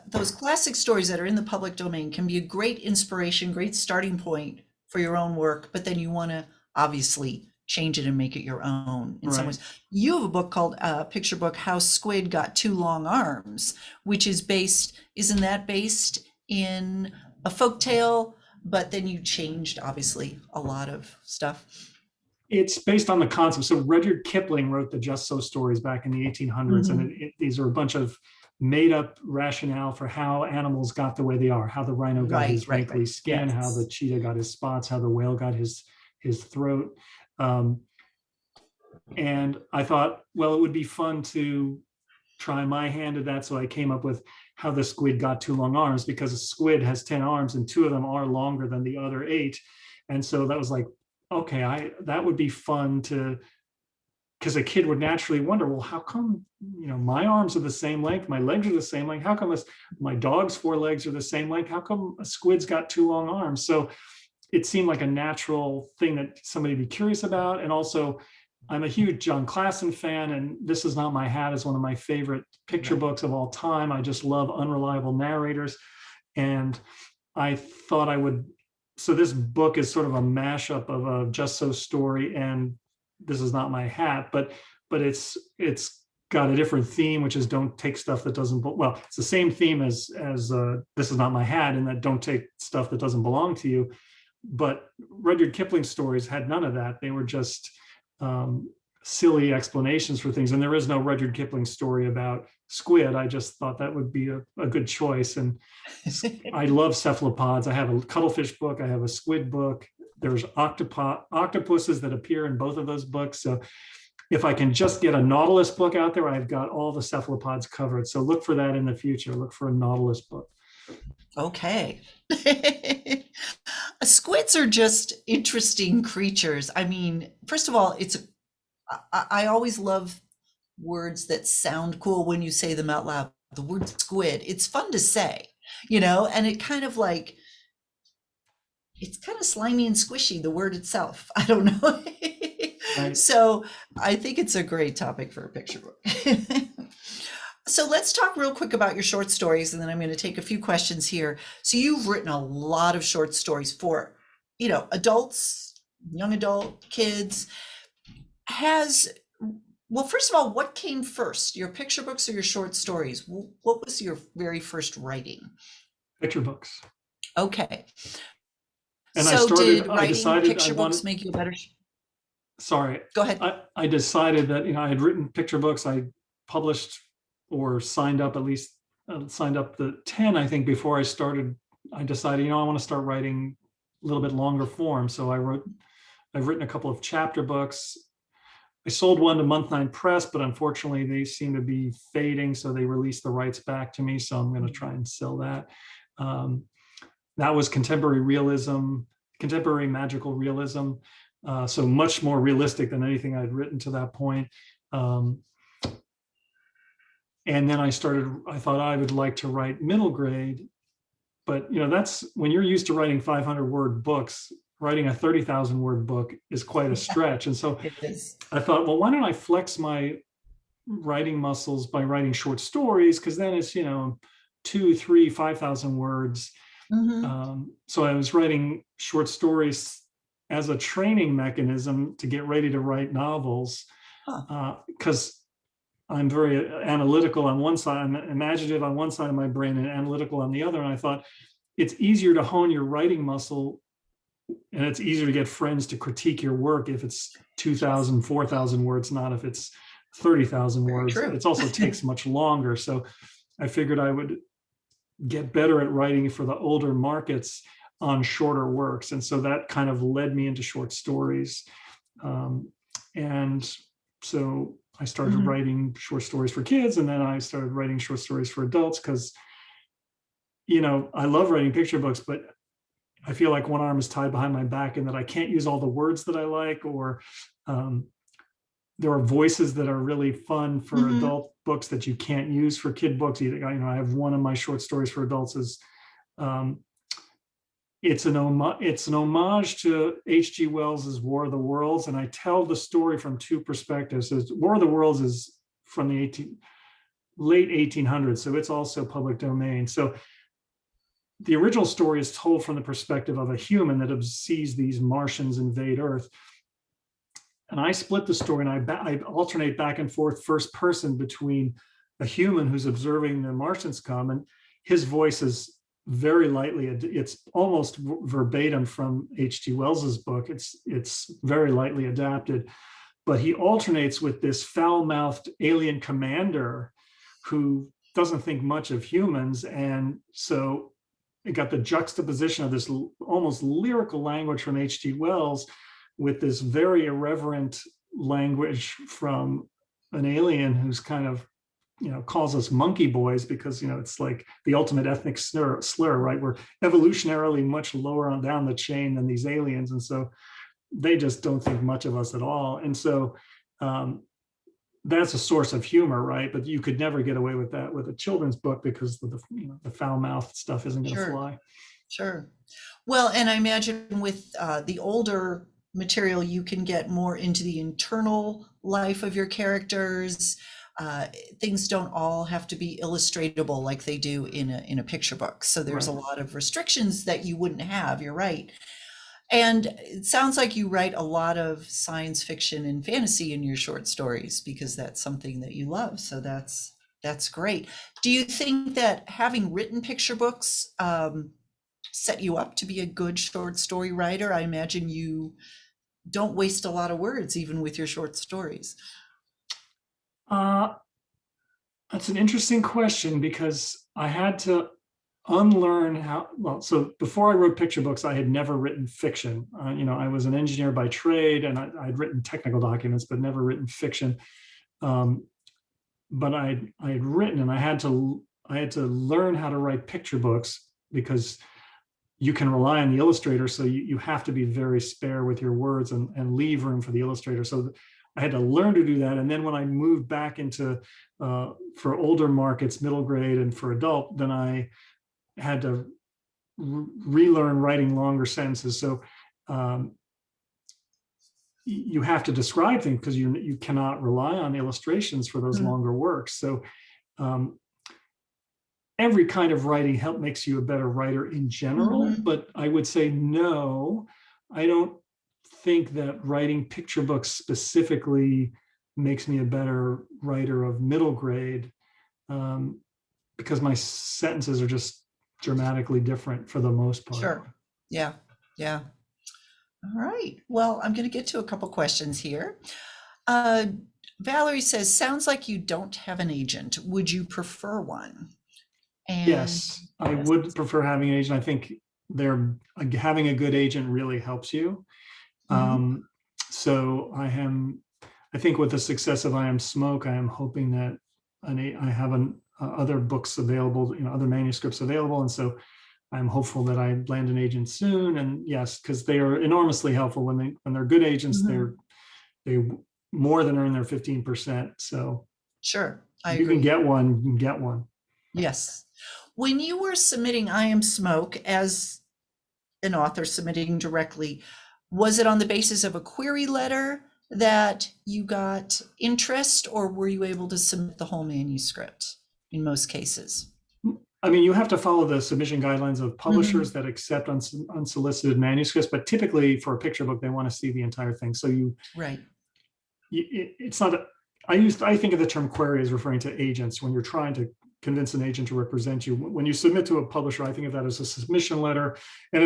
those classic stories that are in the public domain can be a great inspiration, great starting point for your own work, but then you want to obviously change it and make it your own in some Right. ways. You have a book called picture book How Squid Got Two Long Arms, which is based, isn't that based in a folk tale? But then you changed obviously a lot of stuff. It's based on the concept. So Rudyard Kipling wrote the Just So stories back in the 1800s, and Hmm. these are a bunch of made up rationale for how animals got the way they are, how the rhino got Right, his right, right. wrinkly skin, how the Yes. cheetah got his spots, how the whale got his throat. Um, and I thought, well, it would be fun to try my hand at that. So I came up with how the squid got two long arms, because a squid has 10 arms and two of them are longer than the other eight. And so that was like, okay, that would be fun to, because a kid would naturally wonder, well, how come, my arms are the same length, my legs are the same length, how come my dog's four legs are the same length, how come a squid's got two long arms? So it seemed like a natural thing that somebody would be curious about. And also, I'm a huge John Klassen fan, and This Is Not My Hat is one of my favorite picture Right. books of all time. I just love unreliable narrators. And I thought I would, so this book is sort of a mashup of a Just So story and This Is Not My Hat, but it's got a different theme, which is don't take stuff that doesn't, well, it's the same theme as This Is Not My Hat, and that don't take stuff that doesn't belong to you. But Rudyard Kipling stories had none of that. They were just um, silly explanations for things. And there is no Rudyard Kipling story about squid. I just thought that would be a good choice. And I love cephalopods. I have a cuttlefish book. I have a squid book. There's octopuses that appear in both of those books. So if I can just get a nautilus book out there, I've got all the cephalopods covered. So look for that in the future. Look for a nautilus book. Okay. Squids are just interesting creatures. I mean, first of all, I always love words that sound cool when you say them out loud. The word squid, it's fun to say, and it kind of like, it's kind of slimy and squishy, the word itself. I don't know. Right. So I think it's a great topic for a picture book. So let's talk real quick about your short stories, and then I'm going to take a few questions here. So you've written a lot of short stories for, adults, young adult, kids. Has Well, first of all, what came first, your picture books or your short stories? What was your very first writing? Picture books. Okay. And So did I writing decided I picture wanted, books make you a better? sorry, Go ahead. I decided that, I had written picture books. I published or signed up, at least signed up the 10, I think, before I started. I decided, I want to start writing a little bit longer form. So I've written a couple of chapter books. I sold one to Month Nine Press, but unfortunately they seem to be fading. So they released the rights back to me. So I'm going to try and sell that. Um, that was contemporary realism, contemporary magical realism. So much more realistic than anything I'd written to that point. Um, and then I thought I would like to write middle grade, but that's when you're used to writing 500 word books, writing a 30,000 word book is quite a stretch. And so It is. I thought, well, why don't I flex my writing muscles by writing short stories? Because then it's, 2, 3, 5,000 words. So I was writing short stories as a training mechanism to get ready to write novels, because I'm very analytical on one side, I'm imaginative on one side of my brain and analytical on the other. And I thought it's easier to hone your writing muscle, and it's easier to get friends to critique your work if it's 2,000, 4,000 words, not if it's 30,000 words. True. It also takes much longer. So I figured I would get better at writing for the older markets on shorter works. And so that kind of led me into short stories. And so I started writing short stories for kids, and then I started writing short stories for adults because, I love writing picture books, but I feel like one arm is tied behind my back and that I can't use all the words that I like, or there are voices that are really fun for adult books that you can't use for kid books. I have one of my short stories for adults is it's an homage to H.G. Wells's War of the Worlds, and I tell the story from two perspectives. So War of the Worlds is from the late 1800s, so it's also public domain. So the original story is told from the perspective of a human that sees these Martians invade Earth. And I split the story, and I alternate back and forth first person between a human who's observing the Martians come, and his voice is very lightly, it's almost verbatim from H.G. Wells's book. It's very lightly adapted, but he alternates with this foul-mouthed alien commander who doesn't think much of humans. And so it got the juxtaposition of this almost lyrical language from H.G. Wells with this very irreverent language from an alien who's kind of, calls us monkey boys because, it's like the ultimate ethnic slur, right? We're evolutionarily much lower on down the chain than these aliens. And so they just don't think much of us at all. And so that's a source of humor, right? But you could never get away with that with a children's book because the foul-mouthed stuff isn't going to fly. Sure. Well, and I imagine with the older material, you can get more into the internal life of your characters. Things don't all have to be illustratable like they do in a picture book. So there's a lot of restrictions that you wouldn't have. You're right. And it sounds like you write a lot of science fiction and fantasy in your short stories because that's something that you love. So that's great. Do you think that having written picture books set you up to be a good short story writer? I imagine you don't waste a lot of words even with your short stories. That's an interesting question because I had to unlearn so before I wrote picture books, I had never written fiction. I was an engineer by trade, and I'd written technical documents, but never written fiction. But I had written, and I had to learn how to write picture books because you can rely on the illustrator. So you have to be very spare with your words and leave room for the illustrator. So I had to learn to do that. And then when I moved back into, for older markets, middle grade and for adult, then I had to relearn writing longer sentences. So you have to describe things because you cannot rely on illustrations for those longer works. So every kind of writing makes you a better writer in general, but I would say no, I don't think that writing picture books specifically makes me a better writer of middle grade, because my sentences are just dramatically different for the most part. Sure. Yeah. Yeah. All right. Well, I'm going to get to a couple questions here. Valerie says, sounds like you don't have an agent. Would you prefer one? And yes, I would prefer having an agent. I think having a good agent really helps you. So I think with the success of I Am Smoke, I am hoping that I have other books available, other manuscripts available. And so I'm hopeful that I land an agent soon. And yes, because they are enormously helpful when they're good agents. Mhm. They more than earn their 15%. So Sure, I if you can agree. get one, you can get one. Yes. When you were submitting I Am Smoke as an author submitting directly, was it on the basis of a query letter that you got interest, or were you able to submit the whole manuscript in most cases? I mean, you have to follow the submission guidelines of publishers Mhm. that accept unsolicited manuscripts, but typically for a picture book, they want to see the entire thing. So Right. it's not, I think of the term query as referring to agents when you're trying to convince an agent to represent you. When you submit to a publisher, I think of that as a submission letter, and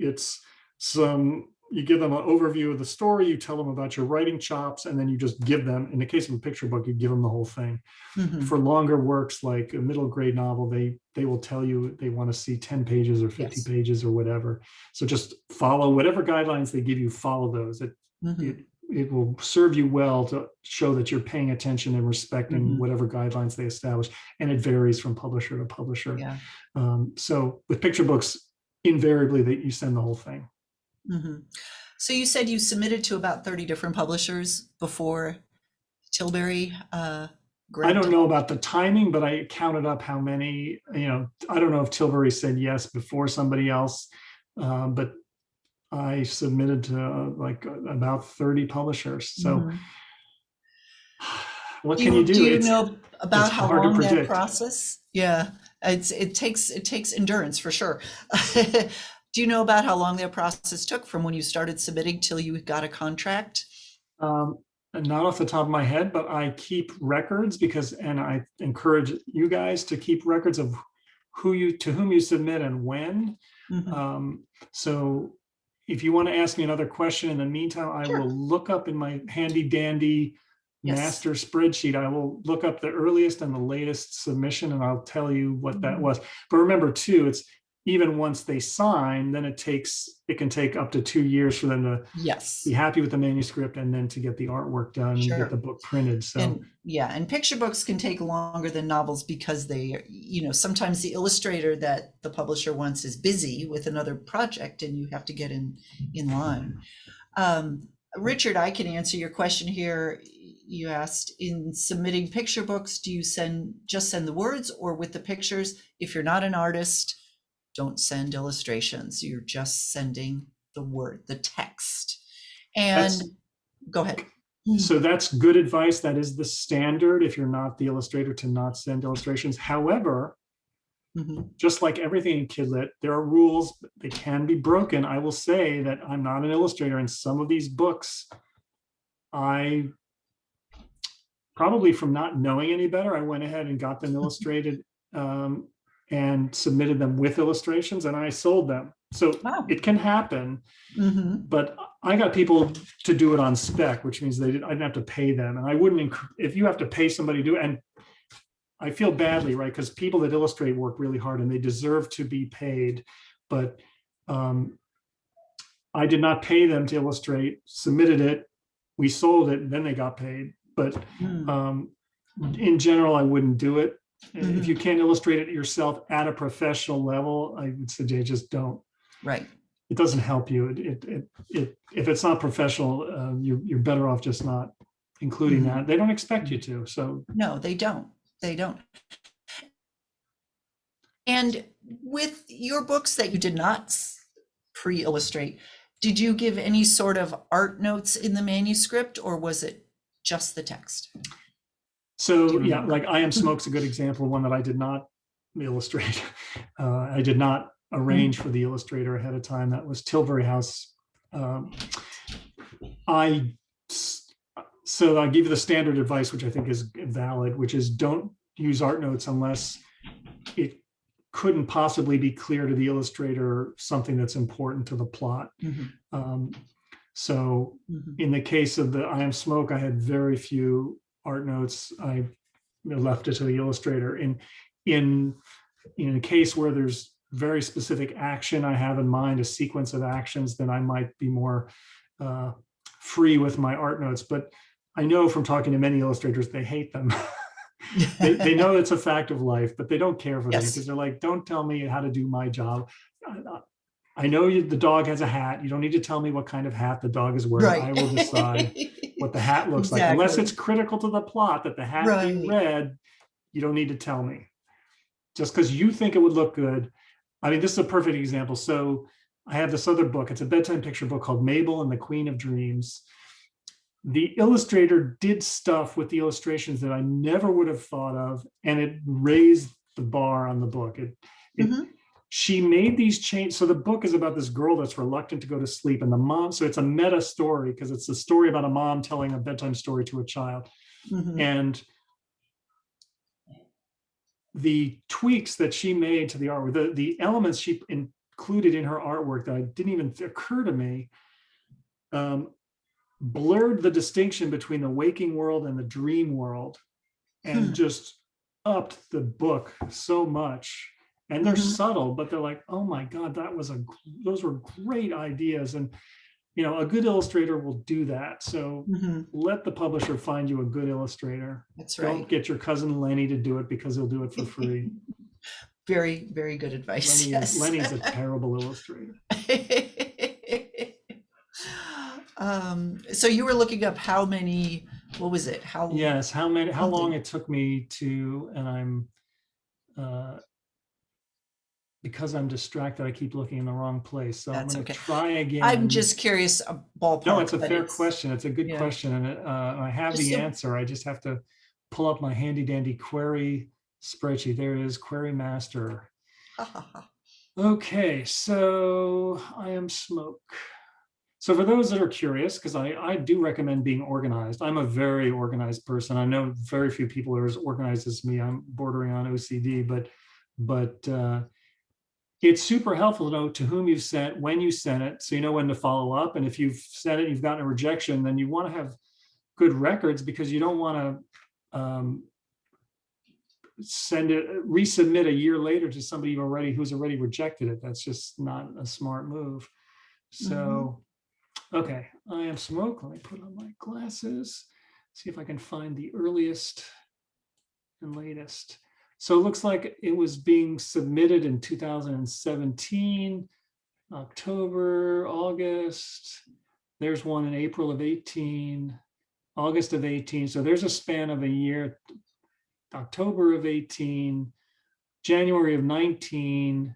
it's some, you give them an overview of the story, you tell them about your writing chops, and then you just give them, in the case of a picture book, you give them the whole thing. Mhm. For longer works like a middle grade novel, they will tell you they want to see 10 pages or 50 Yes. pages or whatever. So just follow whatever guidelines they give you, follow those. Mhm. It will serve you well to show that you're paying attention and respecting Mhm. whatever guidelines they establish. And it varies from publisher to publisher. Yeah. So with picture books, invariably that you send the whole thing. Mhm. So you said you submitted to about 30 different publishers before Tilbury I don't granted? know about the timing, but I counted up how many, I don't know if Tilbury said yes before somebody else, but I submitted to like about 30 publishers. So Mhm. what can you Do do? you It's know it's about how hard to long that predict. process? Yeah, it takes endurance for sure. Do you know about how long that process took from when you started submitting till you got a contract? Um, Not off the top of my head, but I keep records and I encourage you guys to keep records of to whom you submit and when. Mhm. So if you want to ask me another question in the meantime, I will Sure. look up in my handy dandy Yes. master spreadsheet. I will look up the earliest and the latest submission and I'll tell you what that Mhm. was. But remember too, it's even once they sign, then it can take up to 2 years for them to be Yes. happy with the manuscript and then to get the artwork done and get the Sure. book printed. So And yeah, and picture books can take longer than novels because sometimes the illustrator that the publisher wants is busy with another project and you have to get in line. Richard, I can answer your question here. You asked, in submitting picture books, do you just send the words or with the pictures? If you're not an artist, don't send illustrations. You're just sending the text. And that's go ahead. that's good advice. That is the standard if you're not the illustrator to not send illustrations. However, Mhm. just like everything in Kidlit, there are rules. They can be broken. I will say that I'm not an illustrator in some of these books. I probably from not knowing any better, I went ahead and got them illustrated um, and submitted them with illustrations, and I sold them. So Wow. it can happen, Mhm. but I got people to do it on spec, which means I didn't have to pay them, and I wouldn't. If you have to pay somebody to do it, and I feel badly, right? Because people that illustrate work really hard and they deserve to be paid, but um, I did not pay them to illustrate. Submitted it, we sold it, then they got paid. But Mm. um, in general, I wouldn't do it. If you Mhm. can't illustrate it yourself at a professional level, I would suggest just don't. Right. It doesn't help you. If it's not professional, you're better off just not including Mhm. that. They don't expect you to. So No, they don't. They don't. And with your books that you did not pre-illustrate, did you give any sort of art notes in the manuscript, or was it just the text? Do so you yeah, remember? like I Am Smoke's a good example, one that I did not illustrate. I did not arrange for the illustrator ahead of time. That was Tilbury House. Um, I so I'll give you the standard advice, which I think is valid, which is don't use art notes unless it couldn't possibly be clear to the illustrator something that's important to the plot. Mhm. Um, so Mhm. in the case of the I Am Smoke, I had very few art notes. I left it to the illustrator. In a case where there's very specific action I have in mind, a sequence of actions, then I might be more free with my art notes. But I know from talking to many illustrators, they hate them. They know it's a fact of life, but they don't care for them Yes. because they're like, don't tell me how to do my job. I know the dog has a hat. You don't need to tell me what kind of hat the dog is wearing. Right. I will decide what the hat looks like. Unless Exactly. it's critical to the plot that the hat be Right. red, you don't need to tell me. Just because you think it would look good. I mean, this is a perfect example. So I have this other book. It's a bedtime picture book called Mabel and the Queen of Dreams. The illustrator did stuff with the illustrations that I never would have thought of, and it raised the bar on the book. Mhm. She made these changes. So the book is about this girl that's reluctant to go to sleep, and the mom. So it's a meta story because it's a story about a mom telling a bedtime story to a child, Mhm. and the tweaks that she made to the artwork, the elements she included in her artwork that didn't even occur to me, blurred the distinction between the waking world and the dream world, and just upped the book so much. And they're Mhm. subtle, but they're like, oh my God, those were great ideas. And a good illustrator will do that. So Mhm. let the publisher find you a good illustrator. That's Don't right. get your cousin Lenny to do it because he'll do it for free. Very, very good advice. Yes. Lenny's a terrible illustrator. So you were looking up how many, what was it? Yes, how long something. it took me to, and I'm because I'm distracted, I keep looking in the wrong place. So I'm That's going to okay. try again. I'm just curious, a ballpark. No, it's a but fair question. It's a good yeah. question, and I have Just the so, answer. I just have to pull up my handy dandy query spreadsheet. There it is, Query Master. ha, ha, ha. Okay, so I am Smoke. So for those that are curious, because I do recommend being organized. I'm a very organized person. I know very few people are as organized as me. I'm bordering on OCD, but it's super helpful to know to whom you've sent, when you sent it, so you know when to follow up. And if you've sent it, you've gotten a rejection, then you want to have good records because you don't want to resubmit a year later to somebody who's already rejected it. That's just not a smart move. So, okay, I am Smoke. Let me put on my glasses, see if I can find the earliest and latest. So it looks like it was being submitted in 2017, October, August. There's one in April of 18, August of 18. So there's a span of a year, October of 18, January of 19.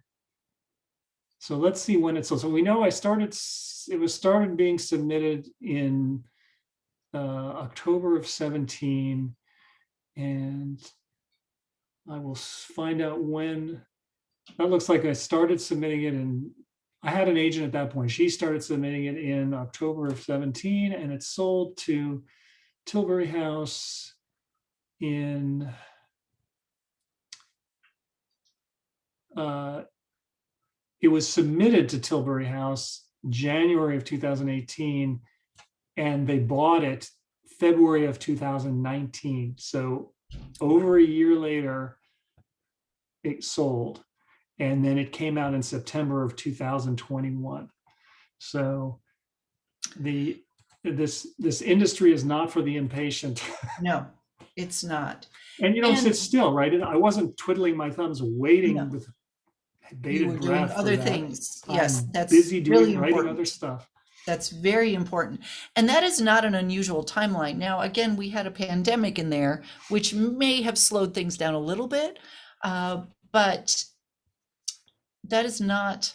So let's see when it's, so we know it was started being submitted in October of 17. And I will find out when. That looks like I started submitting it I had an agent at that point. She started submitting it in October of 17, and it sold to Tilbury House in it was submitted to Tilbury House January of 2018, and they bought it February of 2019. So over a year later, it sold. And then it came out in September of 2021. So this industry is not for the impatient. No, it's not. And you don't sit And still, right? And I wasn't twiddling my thumbs waiting no, with you were bated doing breath for other that. things. Yes, I'm that's busy really writing other important. stuff. That's very important. And that is not an unusual timeline. Now, again, we had a pandemic in there, which may have slowed things down a little bit, but that is not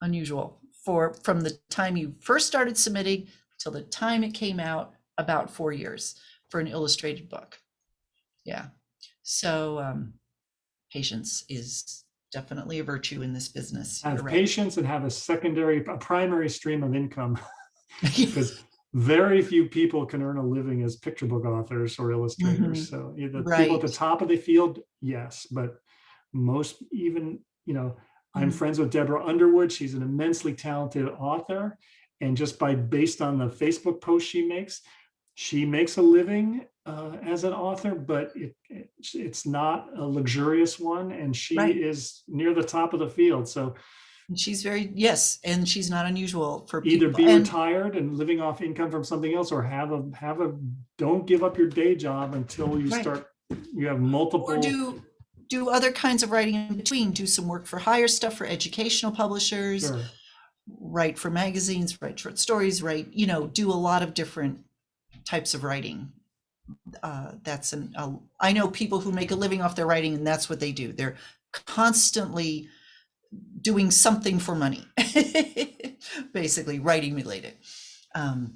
unusual from the time you first started submitting till the time it came out, about 4 years for an illustrated book. Yeah. So patience is definitely a virtue in this business. You're Have right. patience and have a primary stream of income, because very few people can earn a living as picture book authors or illustrators. So the people at the Right. top of the field, yes, but most, even, I'm friends with Deborah Underwood. She's an immensely talented author. And just based on the Facebook post she makes a living as an author, but it's not a luxurious one. And she Right. is near the top of the field. So And she's yes, and she's not unusual for either people. be And retired and living off income from something else, or don't give up your day job until you right. start you have Or multiple. do other kinds of writing in between, do some work for hire stuff for educational publishers, Sure. write for magazines, write short stories, write, do a lot of different types of writing. I know people who make a living off their writing, and that's what they do. They're constantly doing something for money, basically writing related. Um,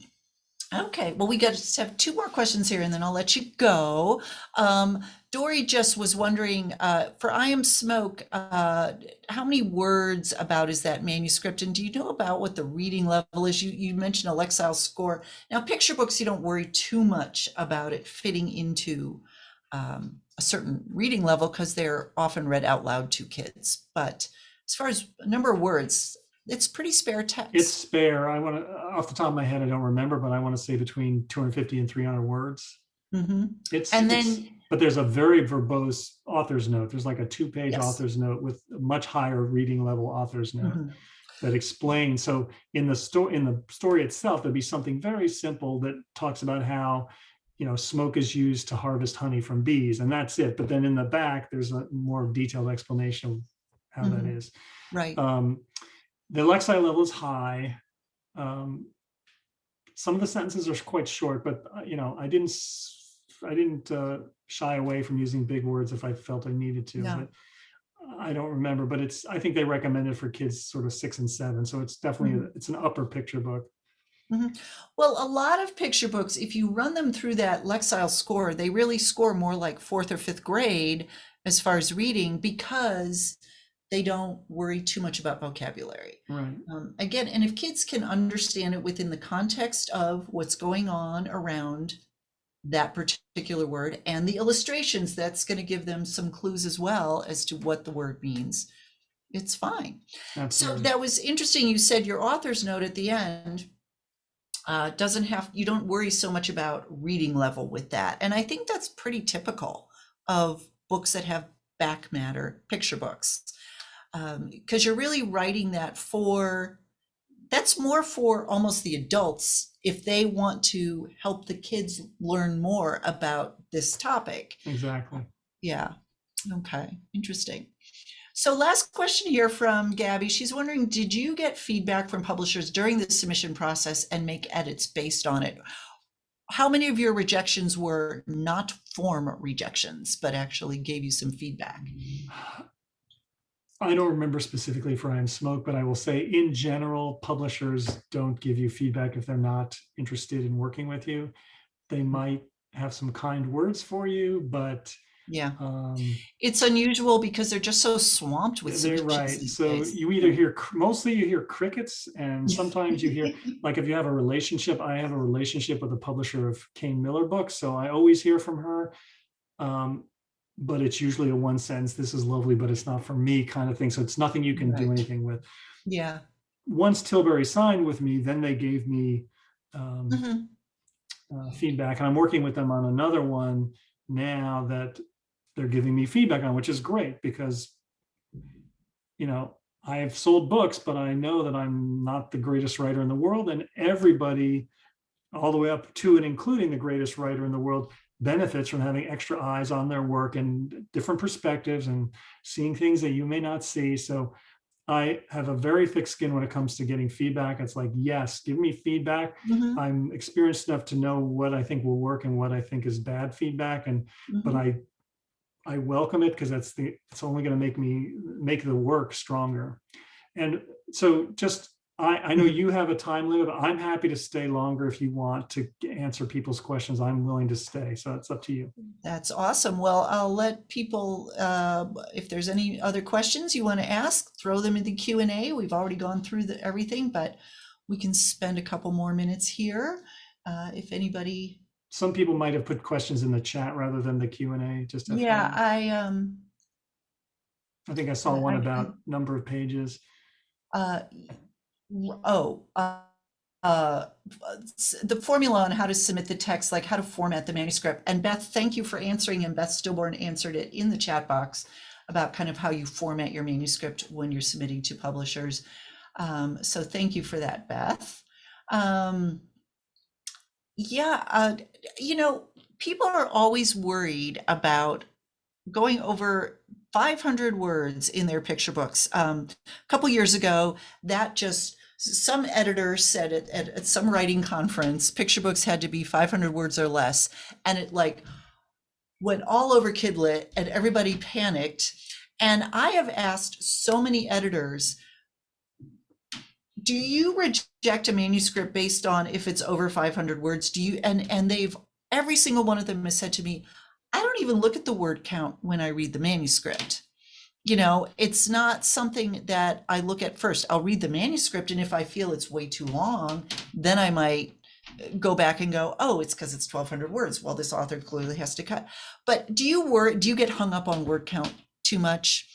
Okay, well, we got to have two more questions here and then I'll let you go. Dory just was wondering, for I Am Smoke, how many words about is that manuscript? And do you know about what the reading level is? You mentioned a Lexile score. Now, picture books, you don't worry too much about it fitting into a certain reading level because they're often read out loud to kids. But as far as number of words, it's pretty spare text. It's spare. I want to, off the top of my head, I don't remember, but I want to say between 250 and 300 words. Mm-hmm. It's but there's a very verbose author's note. There's like a 2-page Yes. author's note with a much higher reading level author's note that explains. So in the story itself, there'll be something very simple that talks about how, smoke is used to harvest honey from bees, and that's it. But then in the back, there's a more detailed explanation of how that is. Right. The Lexile level is high. Some of the sentences are quite short, but I didn't shy away from using big words if I felt I needed to. Yeah. But I don't remember. But I think they recommend it for kids sort of 6 and 7. So it's definitely it's an upper picture book. Well, a lot of picture books, if you run them through that Lexile score, they really score more like 4th or 5th grade as far as reading because they don't worry too much about vocabulary. Right. Again, and if kids can understand it within the context of what's going on around that particular word and the illustrations, that's going to give them some clues as well as to what the word means. It's fine. Absolutely. So that was interesting. You said your author's note at the end you don't worry so much about reading level with that. And I think that's pretty typical of books that have back matter, picture books. Because you're really writing that's more for almost the adults if they want to help the kids learn more about this topic. Exactly. Yeah. Okay. Interesting. So last question here from Gabby. She's wondering, did you get feedback from publishers during the submission process and make edits based on it? How many of your rejections were not form rejections, but actually gave you some feedback? I don't remember specifically for I Am Smoke, but I will say in general, publishers don't give you feedback if they're not interested in working with you. They might have some kind words for you, but yeah, it's unusual because they're just so swamped with they're right. So you either hear mostly you hear crickets, and sometimes you hear like if you have a relationship. I have a relationship with a publisher of Kane Miller books, so I always hear from her. But it's usually a one sentence, this is lovely, but it's not for me kind of thing. So it's nothing you can do anything with. Yeah. Once Tilbury signed with me, then they gave me feedback, and I'm working with them on another one now that they're giving me feedback on, which is great because, I've sold books, but I know that I'm not the greatest writer in the world, and everybody all the way up to and including the greatest writer in the world benefits from having extra eyes on their work and different perspectives and seeing things that you may not see. So I have a very thick skin when it comes to getting feedback. It's like, yes, give me feedback. I'm experienced enough to know what I think will work and what I think is bad feedback. But I welcome it because it's only going to make the work stronger. And so I know you have a time limit. I'm happy to stay longer if you want to answer people's questions. I'm willing to stay. So it's up to you. That's awesome. Well, I'll let people, if there's any other questions you want to ask, throw them in the Q&A. We've already gone through everything, but we can spend a couple more minutes here. If anybody. Some people might have put questions in the chat rather than the Q&A. Just FYI. Yeah, I think I saw one about number of pages. The formula on how to submit the text, like how to format the manuscript. And Beth, thank you for answering, and Beth Stillborn answered it in the chat box about kind of how you format your manuscript when you're submitting to publishers. So thank you for that, Beth. people are always worried about going over 500 words in their picture books. A couple years ago, that just some editor said it at some writing conference, picture books had to be 500 words or less, and it like went all over Kidlit, and everybody panicked. And I have asked so many editors, do you reject a manuscript based on if it's over 500 words? Do you, and they've, every single one of them has said to me, I don't even look at the word count when I read the manuscript. You know, it's not something that I look at first. I'll read the manuscript, and if I feel it's way too long, then I might go back and go, oh, it's because it's 1,200 words. Well, this author clearly has to cut. But do you get hung up on word count too much?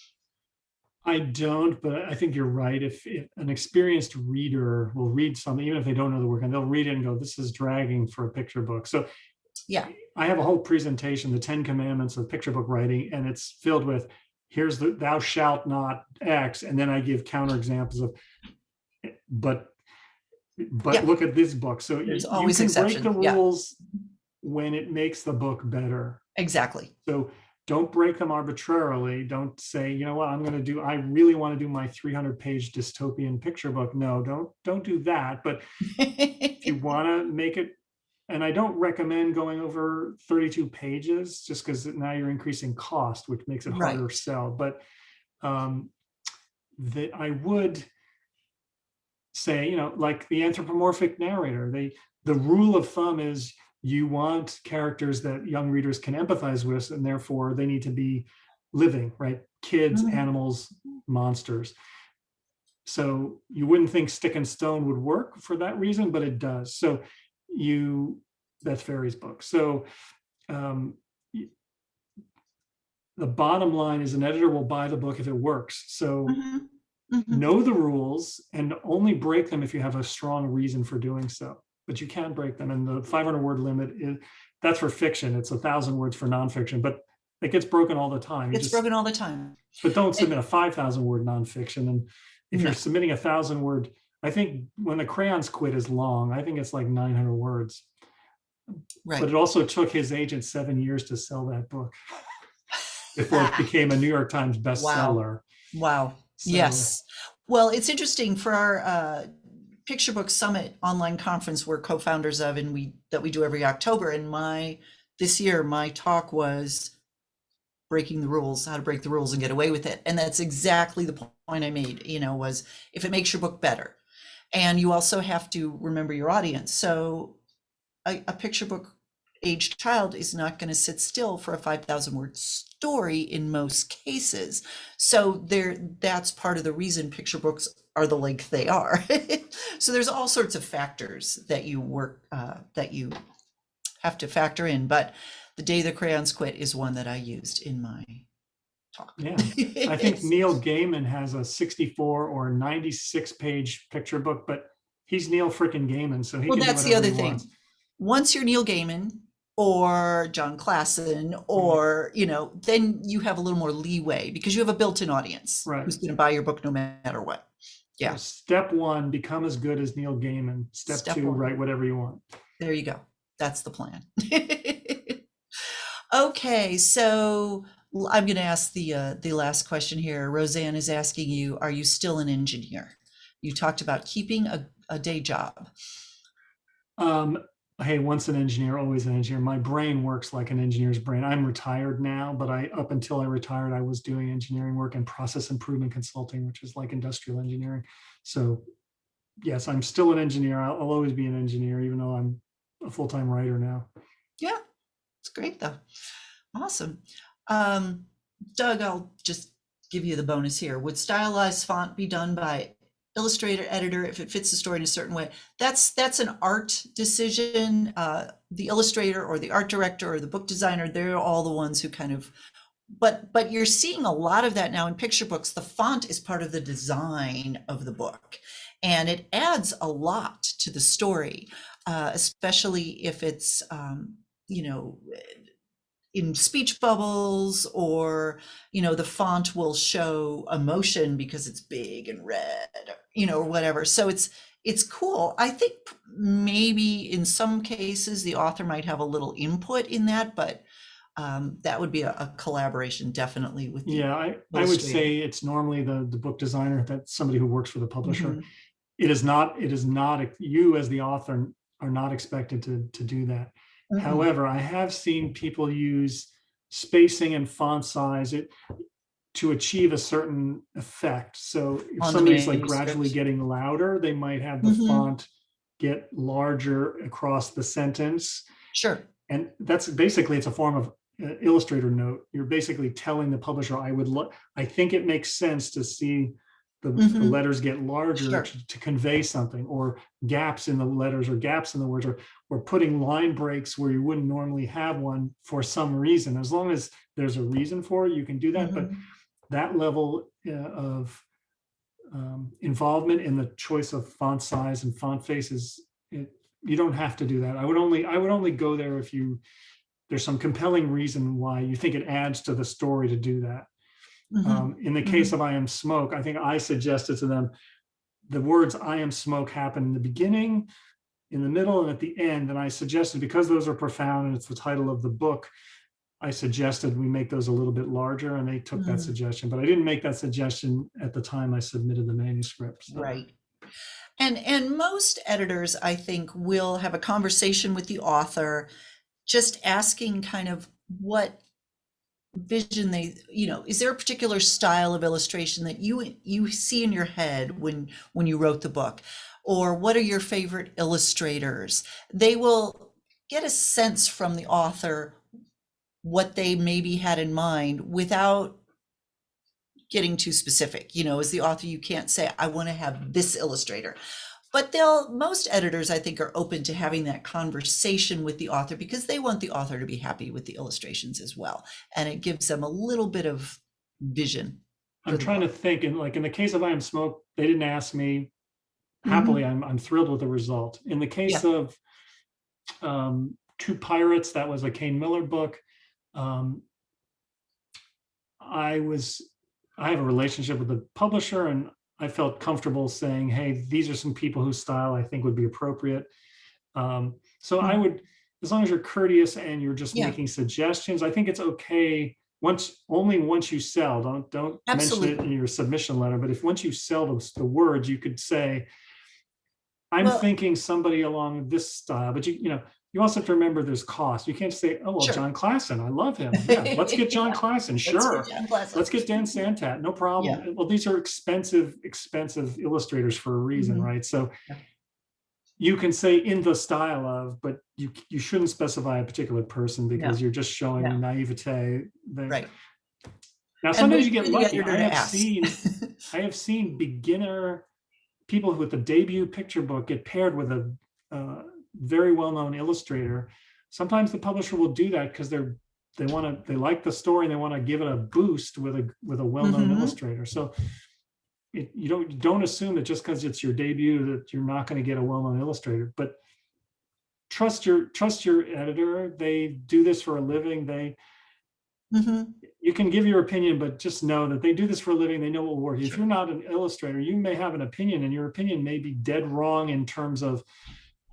I don't, but I think you're right. If an experienced reader will read something, even if they don't know the word, and they'll read it and go, this is dragging for a picture book. So Yeah, I have a whole presentation, the 10 Commandments of picture book writing, and it's filled with, here's the thou shalt not X, and then I give counterexamples of, but yeah, look at this book. So there's you always can break the exception. Yeah, rules when it makes the book better. exactly. So don't break them arbitrarily. Don't say, you know what, I really want to do my 300-page dystopian picture book. No, don't do that. But if you want to make it, and I don't recommend going over 32 pages just because now you're increasing cost, which makes it harder Right. to sell. But I would say, you know, like the anthropomorphic narrator, the rule of thumb is you want characters that young readers can empathize with, and therefore they need to be living, right? Kids, Mhm. animals, monsters. So you wouldn't think stick and stone would work for that reason, but it does. So that's Ferry's book. So um, the bottom line is an editor will buy the book if it works. So Mhm. Mhm. know the rules and only break them if you have a strong reason for doing so. But you can break them. And the 500-word limit that's for fiction. It's 1,000 words for nonfiction, but it gets broken all the time. It's broken all the time. But don't And submit a 5,000-word nonfiction. And if you're no, submitting 1,000-word, I think when the crayons quit is long. I think it's like 900 words. But right. it also took his agent 7 years to sell that book before it became a New York Times Wow. bestseller. Wow. So Yes. Well, it's interesting for our Picture Book Summit online conference we're co-founders of, and we do every October. And this year my talk was breaking the rules, how to break the rules and get away with it. And that's exactly the point I made, you know, was if it makes your book better. And you also have to remember your audience. So a picture book aged child is not going to sit still for a 5,000 word story in most cases. So that's part of the reason picture books are the length they are. So there's all sorts of factors that you have to factor in. But the day the crayons quit is one that I used in my talk. yeah, I think Neil Gaiman has a 64 or 96-page picture book, but he's Neil frickin' Gaiman, so he Well, can do that's the whatever other he thing. wants. Once you're Neil Gaiman or John Klassen, Right, or, you know, then you have a little more leeway because you have a built-in audience right. who's going to buy your book no matter what. So Yeah. step one, become as good as Neil Gaiman. Step Step two, one. write whatever you want. There you go. That's the plan. Okay, so I'm going to ask the last question here. Roseanne is asking you, are you still an engineer? You talked about keeping a day job. Um, hey, once an engineer, always an engineer. My brain works like an engineer's brain. I'm retired now, but up until I retired, I was doing engineering work and process improvement consulting, which is like industrial engineering. So yes, I'm still an engineer. I'll always be an engineer, even though I'm a full-time writer now. Yeah, it's great though. Awesome. Um, Doug, I'll just give you the bonus here. Would stylized font be done by illustrator editor if it fits the story in a certain way? That's an art decision. The illustrator or the art director or the book designer, they're all the ones who kind of, but you're seeing a lot of that now in picture books. The font is part of the design of the book, and it adds a lot to the story, especially if it's, you know, in speech bubbles, or, you know, the font will show emotion because it's big and red, you know, or whatever. So it's cool. I think maybe in some cases the author might have a little input in that, but that would be a collaboration definitely with the Yeah, I would illustrator. say it's normally the book designer, that's somebody who works for the publisher. Mhm, It is not, you as the author are not expected to do that. mm-mm. However, I have seen people use spacing and font size to achieve a certain effect. So if On the somebody's like gradually manuscript. getting louder, they might have the Mhm, font get larger across the sentence. sure. And that's basically, it's a form of illustrator note. You're basically telling the publisher, I think it makes sense to see the Mhm, letters get larger sure. to convey something, or gaps in the letters, or gaps in the words, or putting line breaks where you wouldn't normally have one for some reason. As long as there's a reason for it, you can do that. But Mhm, that level of involvement in the choice of font size and font faces, you don't have to do that. I would only go there if there's some compelling reason why you think it adds to the story to do that. mhm, In the case mhm, of I Am Smoke, I think I suggested to them the words I Am Smoke happen in the beginning, in the middle, and at the end. And I suggested, because those are profound and it's the title of the book, I suggested we make those a little bit larger, and they took that mhm. suggestion. But I didn't make that suggestion at the time I submitted the manuscript. So Right. And most editors, I think, will have a conversation with the author, just asking kind of what vision they, is there a particular style of illustration that you see in your head when you wrote the book, or what are your favorite illustrators? They will get a sense from the author what they maybe had in mind without getting too specific. As the author, you can't say, I want to have this illustrator. But most editors, I think, are open to having that conversation with the author because they want the author to be happy with the illustrations as well. And it gives them a little bit of vision for I'm the trying book. to think, and like in the case of I Am Smoke, they didn't ask me. Happily, Mhm. I'm thrilled with the result. In the case Yeah. of Two Pirates, that was a Kane Miller book. Um, I was I have a relationship with the publisher, and I felt comfortable saying, hey, these are some people whose style I think would be appropriate. So I Mhm. would, as long as you're courteous and you're just Yeah, making suggestions, I think it's okay. Once you sell, don't mention it in absolutely. your submission letter. But if once you sell the words, you could say, I'm Well, thinking somebody along this style. But you also have to remember there's cost. You can't say, oh well, sure. John Klassen, I love him. Yeah, let's get John Yeah, Klassen. let's get Sure. John Pleasant. Let's get Dan Santat. No Yeah. problem. Well, these are expensive illustrators for a reason, Mhm. right? So Yeah. you can say in the style of, but you shouldn't specify a particular person, No, because you're just showing no, naivete. right. Now And sometimes wait you get for the lucky. editor to ask. I have seen beginner people with a debut picture book get paired with a very well-known illustrator. Sometimes the publisher will do that because they like the story and they want to give it a boost with a well-known Mhm. illustrator. So you don't assume that just because it's your debut that you're not going to get a well-known illustrator. But trust your editor. They do this for a living. Mhm. You can give your opinion, but just know that they do this for a living. They know what will work. If Sure. you're not an illustrator, you may have an opinion, and your opinion may be dead wrong in terms of,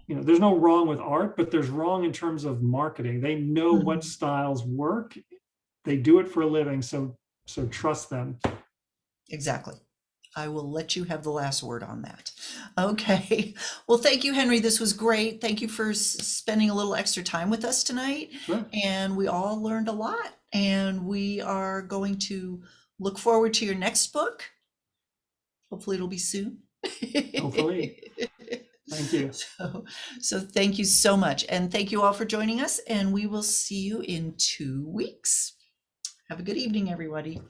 there's no wrong with art, but there's wrong in terms of marketing. They know what Mhm. styles work. They do it for a living. So trust them. Exactly. I will let you have the last word on that. Okay. Well, thank you, Henry. This was great. Thank you for spending a little extra time with us tonight. Sure. And we all learned a lot. And we are going to look forward to your next book. Hopefully, it'll be soon. Hopefully. Thank you. So, so thank you so much. And thank you all for joining us. And we will see you in 2 weeks. Have a good evening, everybody.